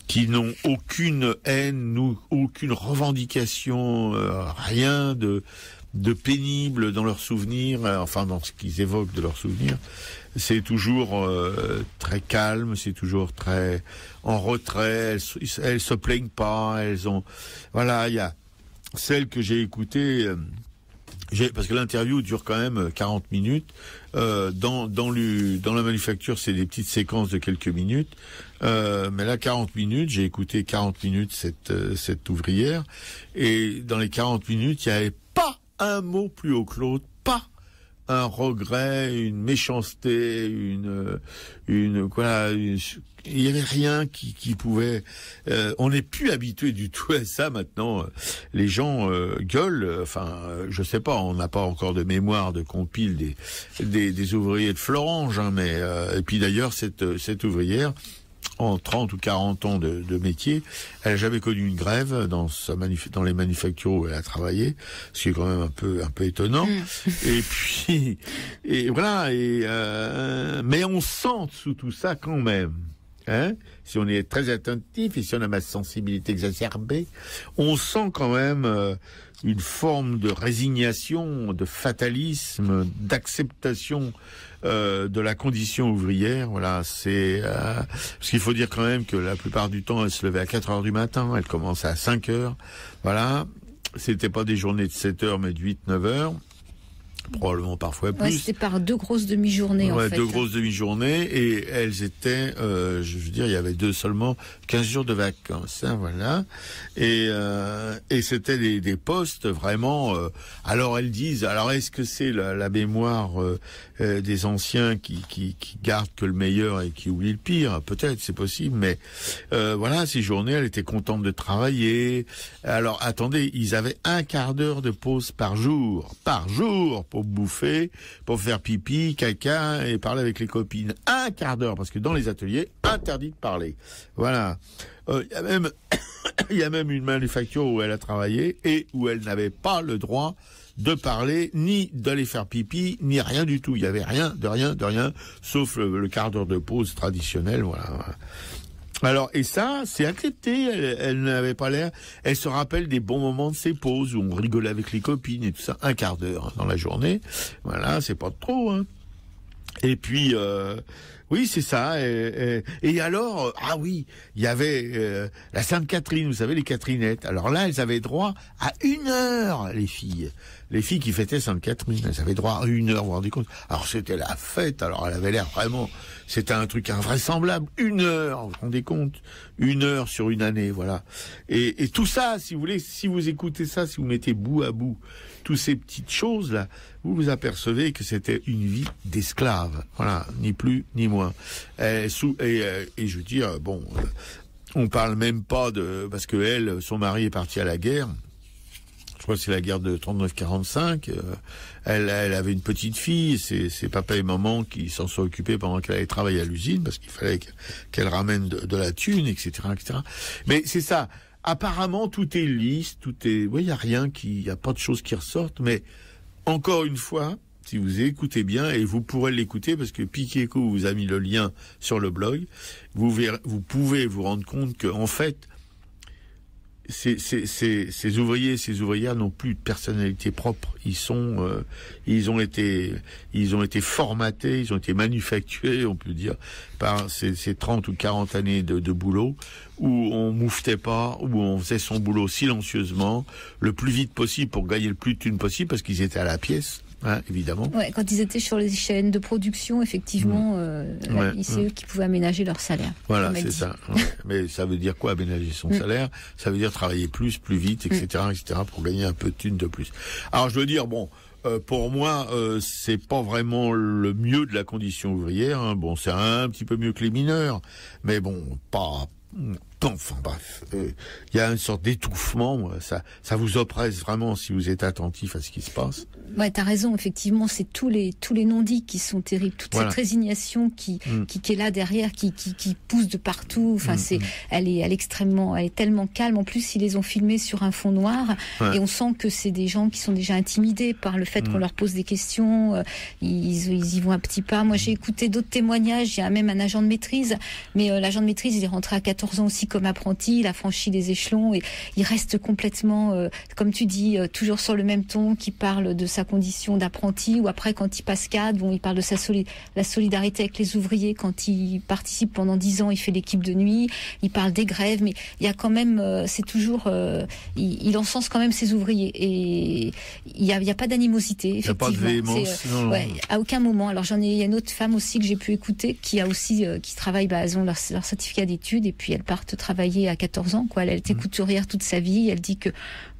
qui n'ont aucune haine, aucune revendication, rien de pénible dans leurs souvenirs, enfin dans ce qu'ils évoquent de leurs souvenirs. C'est toujours très calme, c'est toujours très en retrait. Elles se plaignent pas, elles ont, voilà, il y a celle que j'ai écoutée. Parce que l'interview dure quand même 40 minutes. Dans la manufacture, c'est des petites séquences de quelques minutes. Mais là, 40 minutes, j'ai écouté 40 minutes cette ouvrière. Et dans les 40 minutes, il n'y avait pas un mot plus haut que l'autre, pas un regret, une méchanceté, il y avait rien qui pouvait. On n'est plus habitué du tout à ça maintenant. Les gens gueulent. Enfin, je sais pas. On n'a pas encore de mémoire de compile des ouvriers de Florange, hein, mais et puis d'ailleurs cette ouvrière, en 30 ou 40 ans de métier, elle n'a jamais connu une grève dans les manufactures où elle a travaillé, ce qui est quand même un peu étonnant. Et puis, et voilà. Mais on sent sous tout ça quand même. Hein, si on est très attentif et si on a ma sensibilité exacerbée, on sent quand même une forme de résignation, de fatalisme, d'acceptation de la condition ouvrière. Voilà, c'est parce qu'il faut dire quand même que la plupart du temps, elle se levait à 4 heures du matin, elle commençait à 5 heures. Voilà, c'était pas des journées de 7 heures, mais de 8-9 heures. Probablement parfois plus. Ouais, c'était par 2 grosses demi-journées, en fait. 2 grosses demi-journées, et elles étaient, je veux dire, il y avait seulement 15 jours de vacances, hein, voilà. Et c'était des postes vraiment, alors elles disent, alors est-ce que c'est la mémoire des anciens qui gardent que le meilleur et qui oublient le pire? Peut-être, c'est possible, mais voilà, ces journées, elles étaient contentes de travailler. Alors, attendez, ils avaient 1 quart d'heure de pause par jour pour bouffer, pour faire pipi, caca et parler avec les copines. 1 quart d'heure, parce que dans les ateliers, interdit de parler. Voilà. Il y a même une manufacture où elle a travaillé et où elle n'avait pas le droit de parler, ni d'aller faire pipi, ni rien du tout. Il y avait rien, sauf le quart d'heure de pause traditionnelle, voilà. Alors, et ça, c'est accepté. Elle n'avait pas l'air. Elle se rappelle des bons moments de ses pauses où on rigolait avec les copines et tout ça. 1 quart d'heure dans la journée. Voilà, c'est pas trop, hein. Et puis, oui, c'est ça. Et alors, ah oui, il y avait la Sainte-Catherine, vous savez, les Catherinettes. Alors là, elles avaient droit à 1 heure, les filles. Les filles qui fêtaient Sainte-Catherine, elles avaient droit à 1 heure, vous vous rendez compte? Alors c'était la fête, alors elle avait l'air vraiment, c'était un truc invraisemblable. 1 heure, vous vous rendez compte? 1 heure sur une année, voilà. Et tout ça, si vous voulez, si vous écoutez ça, si vous mettez bout à bout toutes ces petites choses-là, vous vous apercevez que c'était une vie d'esclave. Voilà, ni plus ni moins. Et je veux dire, bon, on parle même pas parce que elle, son mari est parti à la guerre. Je crois que c'est la guerre de 39-45. Elle avait une petite fille, c'est papa et maman qui s'en sont occupés pendant qu'elle allait travailler à l'usine, parce qu'il fallait qu'elle ramène de la thune, etc., etc. Mais c'est ça. Apparemment, tout est lisse, oui, il y a pas de choses qui ressortent, mais encore une fois, si vous écoutez bien, et vous pourrez l'écouter parce que Piqueco vous a mis le lien sur le blog, vous pouvez vous rendre compte que, en fait, ces ouvriers et ces ouvrières n'ont plus de personnalité propre. Ils ont été formatés, ils ont été manufacturés, on peut dire, par ces 30 ou 40 années de boulot où on mouftait pas, où on faisait son boulot silencieusement, le plus vite possible pour gagner le plus de thunes possible parce qu'ils étaient à la pièce. Hein, évidemment. Ouais, quand ils étaient sur les chaînes de production, effectivement, c'est eux qui pouvaient aménager leur salaire. Voilà, c'est ça. Ouais. Mais ça veut dire quoi, aménager son salaire? Ça veut dire travailler plus vite, etc., pour gagner un peu de thunes de plus. Alors, je veux dire, bon, pour moi, c'est pas vraiment le mieux de la condition ouvrière. Hein. Bon, c'est un petit peu mieux que les mineurs, mais bon, pas. Enfin bref, il y a une sorte d'étouffement, ça vous oppresse vraiment si vous êtes attentif à ce qui se passe. Ouais, t'as raison, effectivement, c'est tous les non-dits qui sont terribles, toute cette résignation qui est là derrière, qui pousse de partout. Enfin, elle est tellement calme. En plus, ils les ont filmés sur un fond noir, et on sent que c'est des gens qui sont déjà intimidés par le fait qu'on leur pose des questions. Ils y vont un petit pas. Moi, j'ai écouté d'autres témoignages. Il y a même un agent de maîtrise, mais l'agent de maîtrise, il est rentré à 14 ans aussi comme apprenti, il a franchi des échelons et il reste complètement, comme tu dis, toujours sur le même ton, qui parle de sa condition d'apprenti, ou après quand il passe cadre, bon, il parle de la solidarité avec les ouvriers quand il participe pendant 10 ans, il fait l'équipe de nuit, il parle des grèves, mais il y a quand même, c'est toujours, il encense quand même ses ouvriers et il y a pas d'animosité, effectivement. Il n'y a pas de véhémence. Ouais, à aucun moment. Alors il y a une autre femme aussi que j'ai pu écouter qui a aussi, qui travaille, elles ont leur certificat d'études et puis elles partent travailler à 14 ans, quoi. Elle était couturière toute sa vie, elle dit que,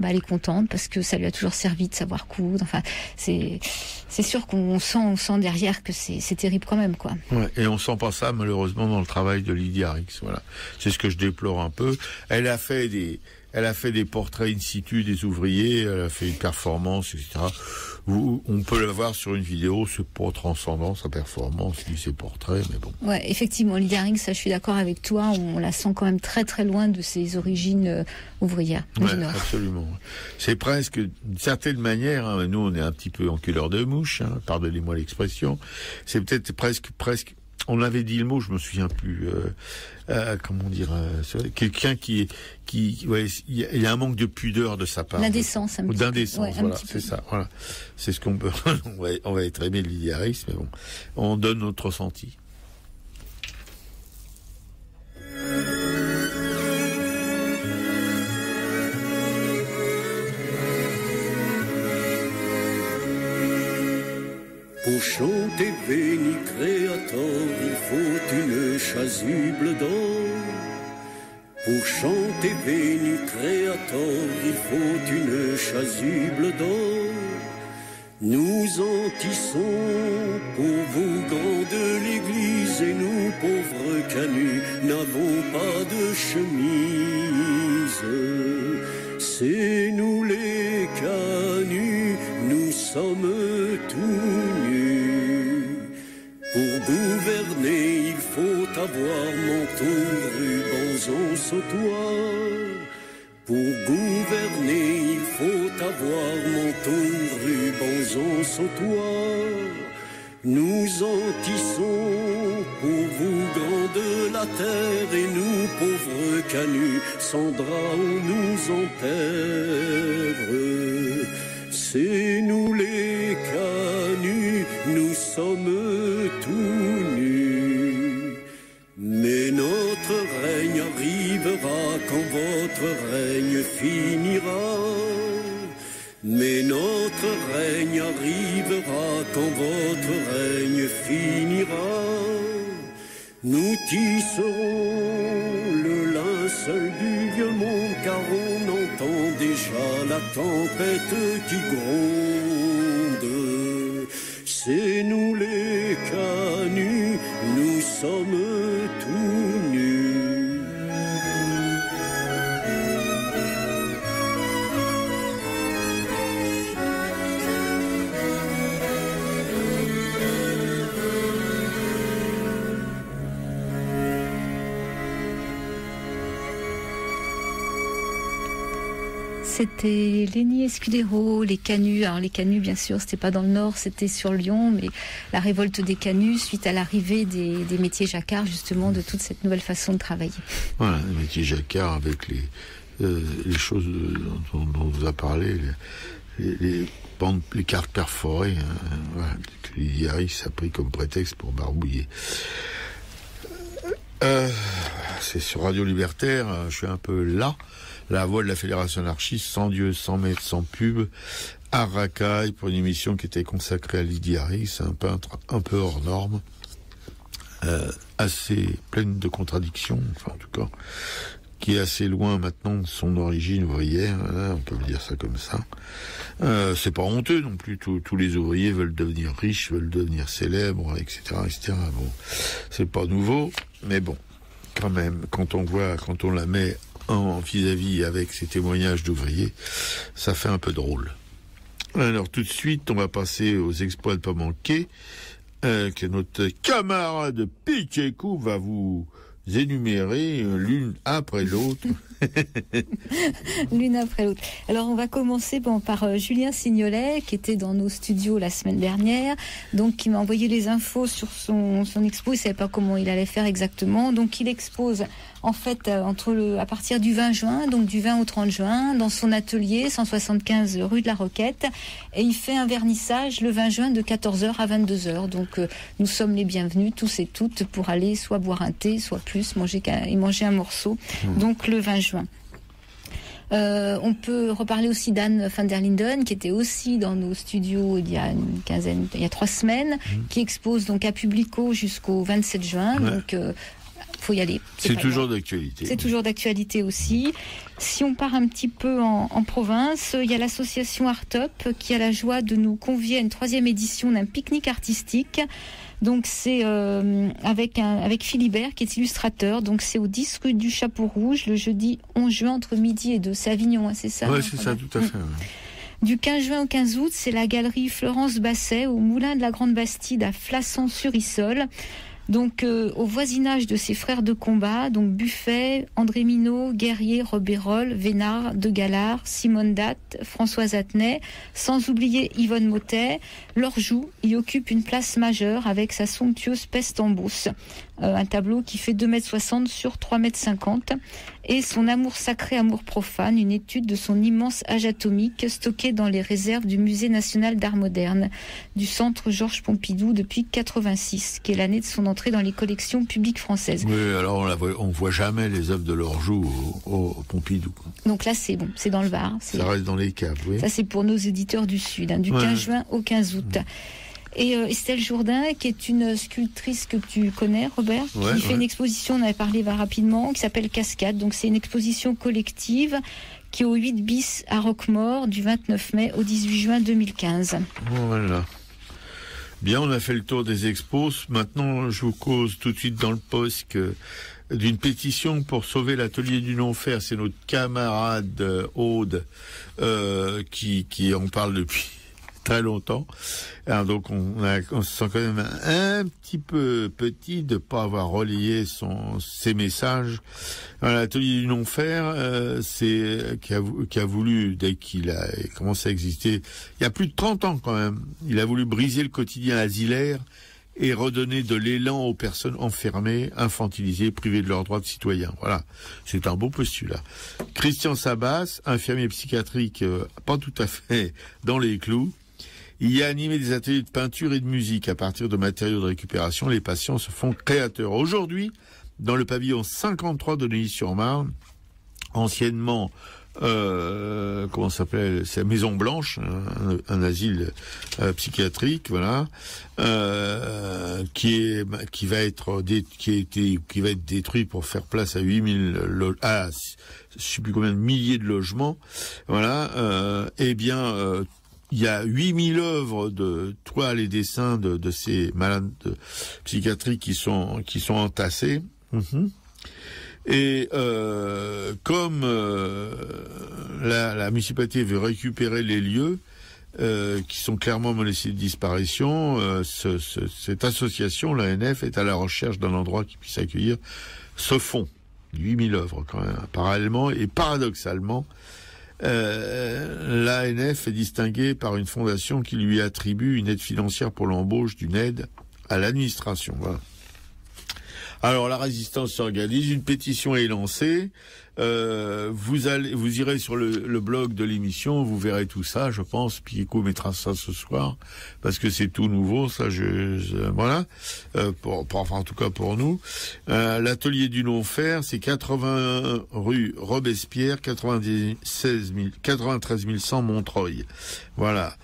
elle est contente parce que ça lui a toujours servi de savoir coudre. Enfin, c'est sûr qu'on sent derrière que c'est terrible quand même, quoi. Ouais, et on sent pas ça, malheureusement, dans le travail de Lydie Arix, voilà. C'est ce que je déplore un peu. Elle a fait des portraits in situ des ouvriers, elle a fait une performance, etc. On peut la voir sur une vidéo, c'est pas transcendant sa performance, ni ses portraits, mais bon. Ouais, effectivement, Lydie Arix, ça je suis d'accord avec toi, on la sent quand même très très loin de ses origines ouvrières du Nord. Absolument. C'est presque, d'une certaine manière, hein, nous on est un petit peu en couleur de mouche, hein, pardonnez-moi l'expression, c'est peut-être presque, on avait dit le mot, je me souviens plus, comment dire, quelqu'un qui ouais, il y a un manque de pudeur de sa part. L'indécence, un petit peu. D'indécence, voilà, c'est ça, voilà. C'est ce qu'on peut, on va être aimé de Lydie Arix, mais bon, on donne notre ressenti. Pour chanter Veni Creator, il faut une chasuble d'or. Pour chanter Veni Creator, il faut une chasuble d'or. Nous en tissons pour vous, grands de l'église, et nous, pauvres canuts, n'avons pas de chemise. C'est nous les canuts, nous sommes tout nus. Pour gouverner, il faut avoir manteau, rubans en sautoir. Pour gouverner, il faut avoir manteau, rubans en sautoir. Nous en tissons pour vous, grands de la terre, et nous, pauvres canuts, sans drap on nous enterre. C'est nous les canuts, nous sommes tout nus. Mais notre règne arrivera quand votre règne finira. Mais notre règne arrivera quand votre règne finira. Nous tisserons le linceul du vieux monde, car on entend déjà la tempête qui gronde. C'est nous les canuts, nous sommes tout nus. C'était Lenny Escudero, les canuts. Alors les canuts, bien sûr, c'était pas dans le Nord, c'était sur Lyon, mais la révolte des canuts suite à l'arrivée des métiers jacquards, justement, de toute cette nouvelle façon de travailler. Voilà, les métiers jacquards avec les choses dont on vous a parlé, les cartes perforées, hein, voilà, que Lydie Arix a pris comme prétexte pour barbouiller. C'est sur Radio Libertaire, je suis un peu là. La voix de la Fédération anarchiste, sans Dieu, sans maître, sans pub, à Racaille, pour une émission qui était consacrée à Lydie Arix, un peintre un peu hors norme, assez pleine de contradictions, enfin en tout cas, qui est assez loin maintenant de son origine ouvrière, hein, on peut dire ça comme ça. C'est pas honteux non plus, tous les ouvriers veulent devenir riches, veulent devenir célèbres, etc., etc. Bon, c'est pas nouveau, mais bon, quand même, quand on la met en vis-à-vis avec ces témoignages d'ouvriers, ça fait un peu drôle. Alors tout de suite, on va passer aux exploits de pas manquer, que notre camarade Piquet-Coup va vous énumérer l'une après l'autre. L'une après l'autre. Alors on va commencer par Julien Signolet, qui était dans nos studios la semaine dernière, donc qui m'a envoyé les infos sur son expo. Il savait pas comment il allait faire exactement, donc il expose en fait à partir du 20 juin, donc du 20 au 30 juin, dans son atelier 175 rue de la Roquette, et il fait un vernissage le 20 juin de 14h à 22h. Donc nous sommes les bienvenus tous et toutes pour aller soit boire un thé, soit plus manger un morceau. Donc le 20 juin. On peut reparler aussi d'Anne van der Linden, qui était aussi dans nos studios il y a 3 semaines, qui expose donc à Publico jusqu'au 27 juin. Ouais. Donc faut y aller. C'est toujours d'actualité. C'est toujours d'actualité aussi. Si on part un petit peu en province, il y a l'association Art Up qui a la joie de nous convier à une 3e édition d'un pique-nique artistique. Donc c'est avec Philibert qui est illustrateur. Donc c'est au 10 rue du Chapeau Rouge le jeudi 11 juin entre midi et 2. C'est à Avignon, hein, c'est ça? Oui, c'est ça, tout à fait. Ouais. Du 15 juin au 15 août, c'est la galerie Florence Basset au Moulin de la Grande Bastide à Flassan-sur-Issol. Donc au voisinage de ses frères de combat, donc Buffet, André Minot, Guerrier, Robérol, Vénard, De Galard, Simone Datte, Françoise Attenay, sans oublier Yvonne Mottet. L'Orjou y occupe une place majeure avec sa somptueuse Peste en Beauce. Un tableau qui fait 2,60 m sur 3,50 m. Et son amour sacré, amour profane, une étude de son immense âge atomique stocké dans les réserves du Musée national d'art moderne du Centre Georges Pompidou depuis 86, qui est l'année de son entrée dans les collections publiques françaises. Oui, alors on voit jamais les œuvres de l'Orjou au Pompidou, quoi. Donc là, c'est bon, c'est dans le Var. Ça reste dans les caves, oui. Ça, c'est pour nos éditeurs du Sud, hein, du 15 juin au 15 août. Et Estelle Jourdain, qui est une sculptrice que tu connais, Robert, qui fait une exposition, on avait parlé rapidement, qui s'appelle Cascade. Donc c'est une exposition collective qui est au 8 bis à Roquemaure du 29 mai au 18 juin 2015. Voilà. Bien, on a fait le tour des expos. Maintenant, je vous cause tout de suite dans le poste d'une pétition pour sauver l'atelier du non-fer. C'est notre camarade Aude qui en parle depuis très longtemps. Alors donc on se sent quand même un petit peu petit de pas avoir relayé ses messages. L'atelier du non-fer, c'est qui a voulu, dès qu'il a commencé à exister, il y a plus de 30 ans quand même, il a voulu briser le quotidien asilaire et redonner de l'élan aux personnes enfermées, infantilisées, privées de leurs droits de citoyens. Voilà, c'est un beau postulat. Christian Sabas, infirmier psychiatrique, pas tout à fait dans les clous. Il y a animé des ateliers de peinture et de musique à partir de matériaux de récupération. Les patients se font créateurs. Aujourd'hui, dans le pavillon 53 de Neuilly-sur-Marne, anciennement, comment ça s'appelle, c'est Maison Blanche, un asile psychiatrique, voilà, qui va être détruit pour faire place à 8000 je sais plus combien de milliers de logements, voilà, il y a 8000 œuvres de toiles et dessins de ces malades psychiatriques qui sont entassés. Et comme la municipalité veut récupérer les lieux qui sont clairement menacés de disparition, cette association, l'ANF, est à la recherche d'un endroit qui puisse accueillir ce fonds. 8000 œuvres quand même, parallèlement et paradoxalement. L'ANF est distinguée par une fondation qui lui attribue une aide financière pour l'embauche d'une aide à l'administration. Voilà. Alors la résistance s'organise, une pétition est lancée. Vous irez sur le blog de l'émission, vous verrez tout ça, je pense. Pico mettra ça ce soir parce que c'est tout nouveau, ça. Voilà. Enfin, en tout cas pour nous. L'atelier du non-fer, c'est 80 rue Robespierre, 93 100 Montreuil. Voilà.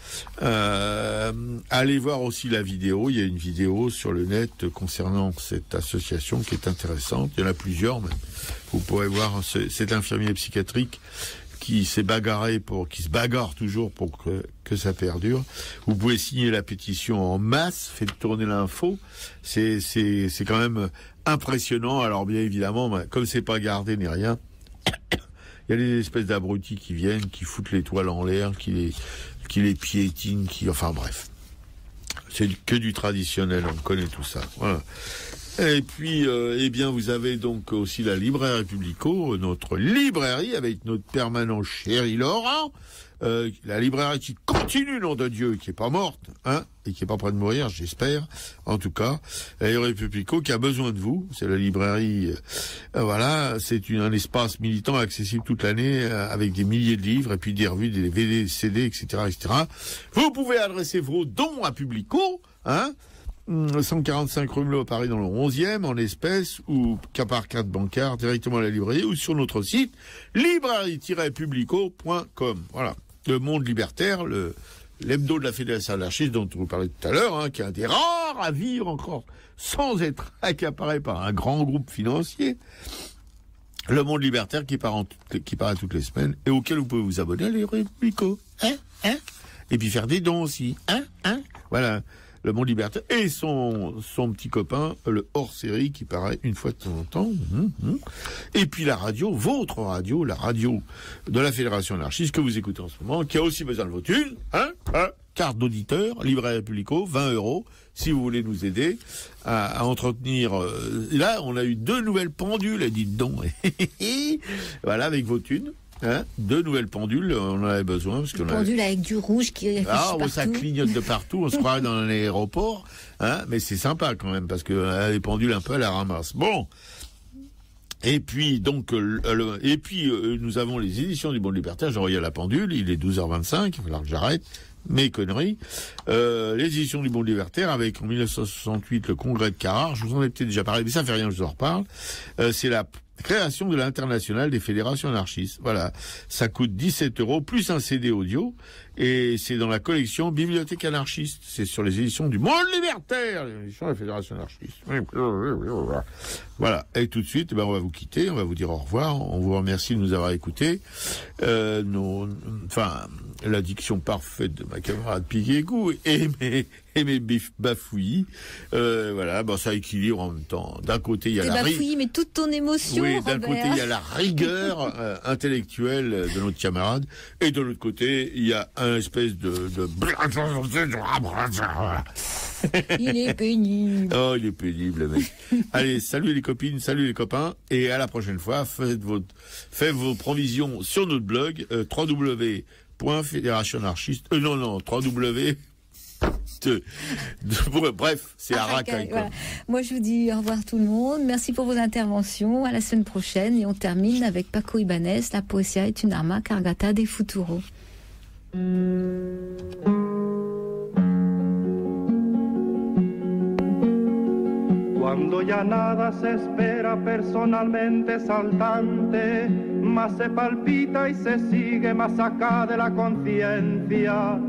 Allez voir aussi la vidéo. Il y a une vidéo sur le net concernant cette association qui est intéressante. Il y en a plusieurs même. Vous pourrez voir cet infirmier psychiatrique qui se bagarre toujours pour que ça perdure. Vous pouvez signer la pétition en masse, faites tourner l'info. C'est quand même impressionnant. Alors bien évidemment, comme c'est pas gardé ni rien, il y a des espèces d'abrutis qui viennent, qui foutent les toiles en l'air, qui les piétinent, enfin bref. C'est que du traditionnel, on connaît tout ça. Voilà. Et puis, eh bien, vous avez donc aussi la librairie Publico, notre librairie avec notre permanent chéri Laurent. La librairie qui continue, nom de Dieu, qui est pas morte, hein, et qui est pas près de mourir, j'espère. En tout cas, la librairie Publico qui a besoin de vous. C'est la librairie, voilà, c'est un espace militant accessible toute l'année avec des milliers de livres et puis des revues, des DVD, des CD, etc., etc. Vous pouvez adresser vos dons à Publico, hein. 145 rue Melot à Paris dans le 11e, en espèces ou cas par carte bancaire directement à la librairie ou sur notre site librairie-publico.com. Voilà. Le Monde Libertaire, l'hebdo de la Fédération anarchiste dont on vous parlait tout à l'heure, hein, qui est un des rares à vivre encore sans être accaparé par un grand groupe financier. Le Monde Libertaire qui paraît toutes les semaines et auquel vous pouvez vous abonner à la librairie Publico. Et puis faire des dons aussi. Voilà. Le Monde Libertaire et son petit copain, le hors-série qui paraît une fois de temps en temps. Et puis la radio, votre radio, la radio de la Fédération anarchiste que vous écoutez en ce moment, qui a aussi besoin de vos thunes, carte d'auditeur, librairie Publico, 20 €, si vous voulez nous aider à entretenir. Là, on a eu 2 nouvelles pendules, dites donc. Voilà, avec vos thunes. 2 nouvelles pendules, on en avait besoin parce qu'on pendule avec du rouge qui réfléchit partout. Ça clignote de partout, on se croirait dans un aéroport, mais c'est sympa quand même parce que les pendules un peu à la ramasse. Bon. Et puis donc nous avons les éditions du Monde Libertaire. J'ai envoyé la pendule, il est 12h25, il va falloir que j'arrête mes conneries. Les éditions du Monde Libertaire avec en 1968 le congrès de Carrare, je vous en ai peut-être déjà parlé, mais ça fait rien, je vous en reparle. C'est la création de l'Internationale des fédérations anarchistes. Voilà. Ça coûte 17 € plus un CD audio et c'est dans la collection Bibliothèque anarchiste. C'est sur les éditions du Monde Libertaire, les éditions de la Fédération anarchiste. Voilà. Et tout de suite, on va vous quitter, on va vous dire au revoir. On vous remercie de nous avoir écoutés. La diction parfaite de ma camarade Piquet-Cou et mes bafouillis. Voilà, ça équilibre en même temps. D'un côté, il y a la bafouillis, mais toute ton émotion, oui, d'un Robert. côté, il y a la rigueur intellectuelle de notre camarade, et de l'autre côté, il y a un espèce de... Il est pénible. Oh, il est pénible, le mec. Allez, salut les copines, salut les copains, et à la prochaine fois, faites vos provisions sur notre blog, www.fédérationanarchiste, www. Bref, c'est Arakai. Voilà. Moi, je vous dis au revoir tout le monde. Merci pour vos interventions. À la semaine prochaine. Et on termine avec Paco Ibanez. La poesia est une arma cargata des futuro. Cuando ya nada se espera personalmente saltante, más se palpita y se sigue más acá de la conciencia,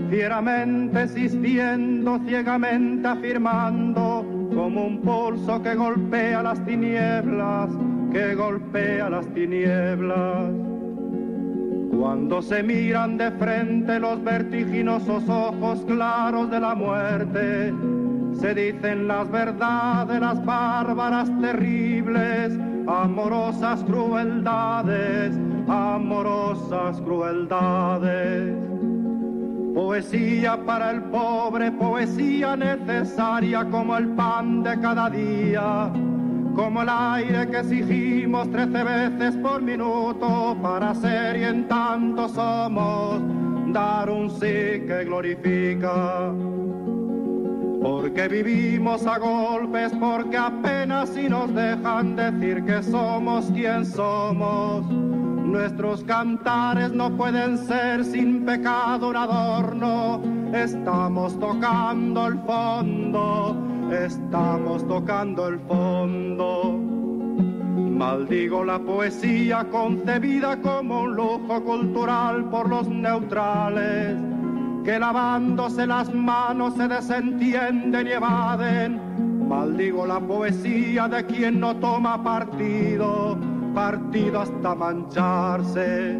fieramente existiendo, ciegamente afirmando, como un pulso que golpea las tinieblas, que golpea las tinieblas. Cuando se miran de frente los vertiginosos ojos claros de la muerte, se dicen las verdades, las bárbaras, terribles, amorosas crueldades, amorosas crueldades. Poesía para el pobre, poesía necesaria como el pan de cada día, como el aire que exigimos 13 veces por minuto para ser y en tanto somos, dar un sí que glorifica. Porque vivimos a golpes, porque apenas si nos dejan decir que somos quien somos. Nuestros cantares no pueden ser sin pecado un adorno. Estamos tocando el fondo, estamos tocando el fondo. Maldigo la poesía concebida como un lujo cultural por los neutrales, que lavándose las manos se desentienden y evaden. Maldigo la poesía de quien no toma partido, partido hasta mancharse.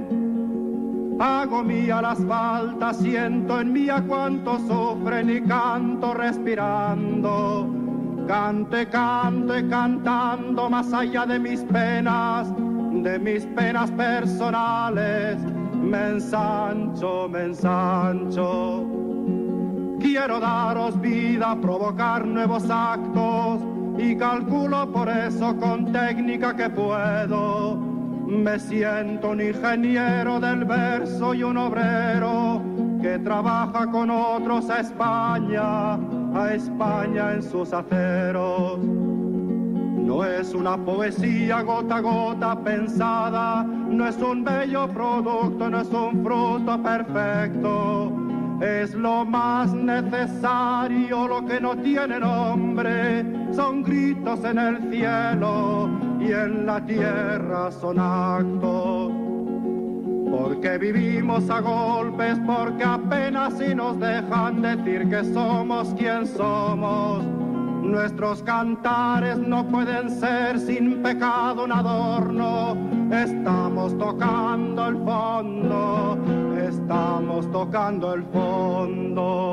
Hago mía las faltas, siento en mí a cuánto sufren y canto respirando. Canto y canto y cantando más allá de mis penas personales. Me ensancho, me ensancho. quiero daros vida, provocar nuevos actos y calculo por eso con técnica que puedo. Me siento un ingeniero del verso y un obrero que trabaja con otros a España en sus aceros. No es una poesía gota a gota pensada, no es un bello producto, no es un fruto perfecto. Es lo más necesario, lo que no tiene nombre, son gritos en el cielo y en la tierra son actos. Porque vivimos a golpes, porque apenas si nos dejan decir que somos quien somos. Nuestros cantares no pueden ser sin pecado un adorno. Estamos tocando el fondo, estamos tocando el fondo.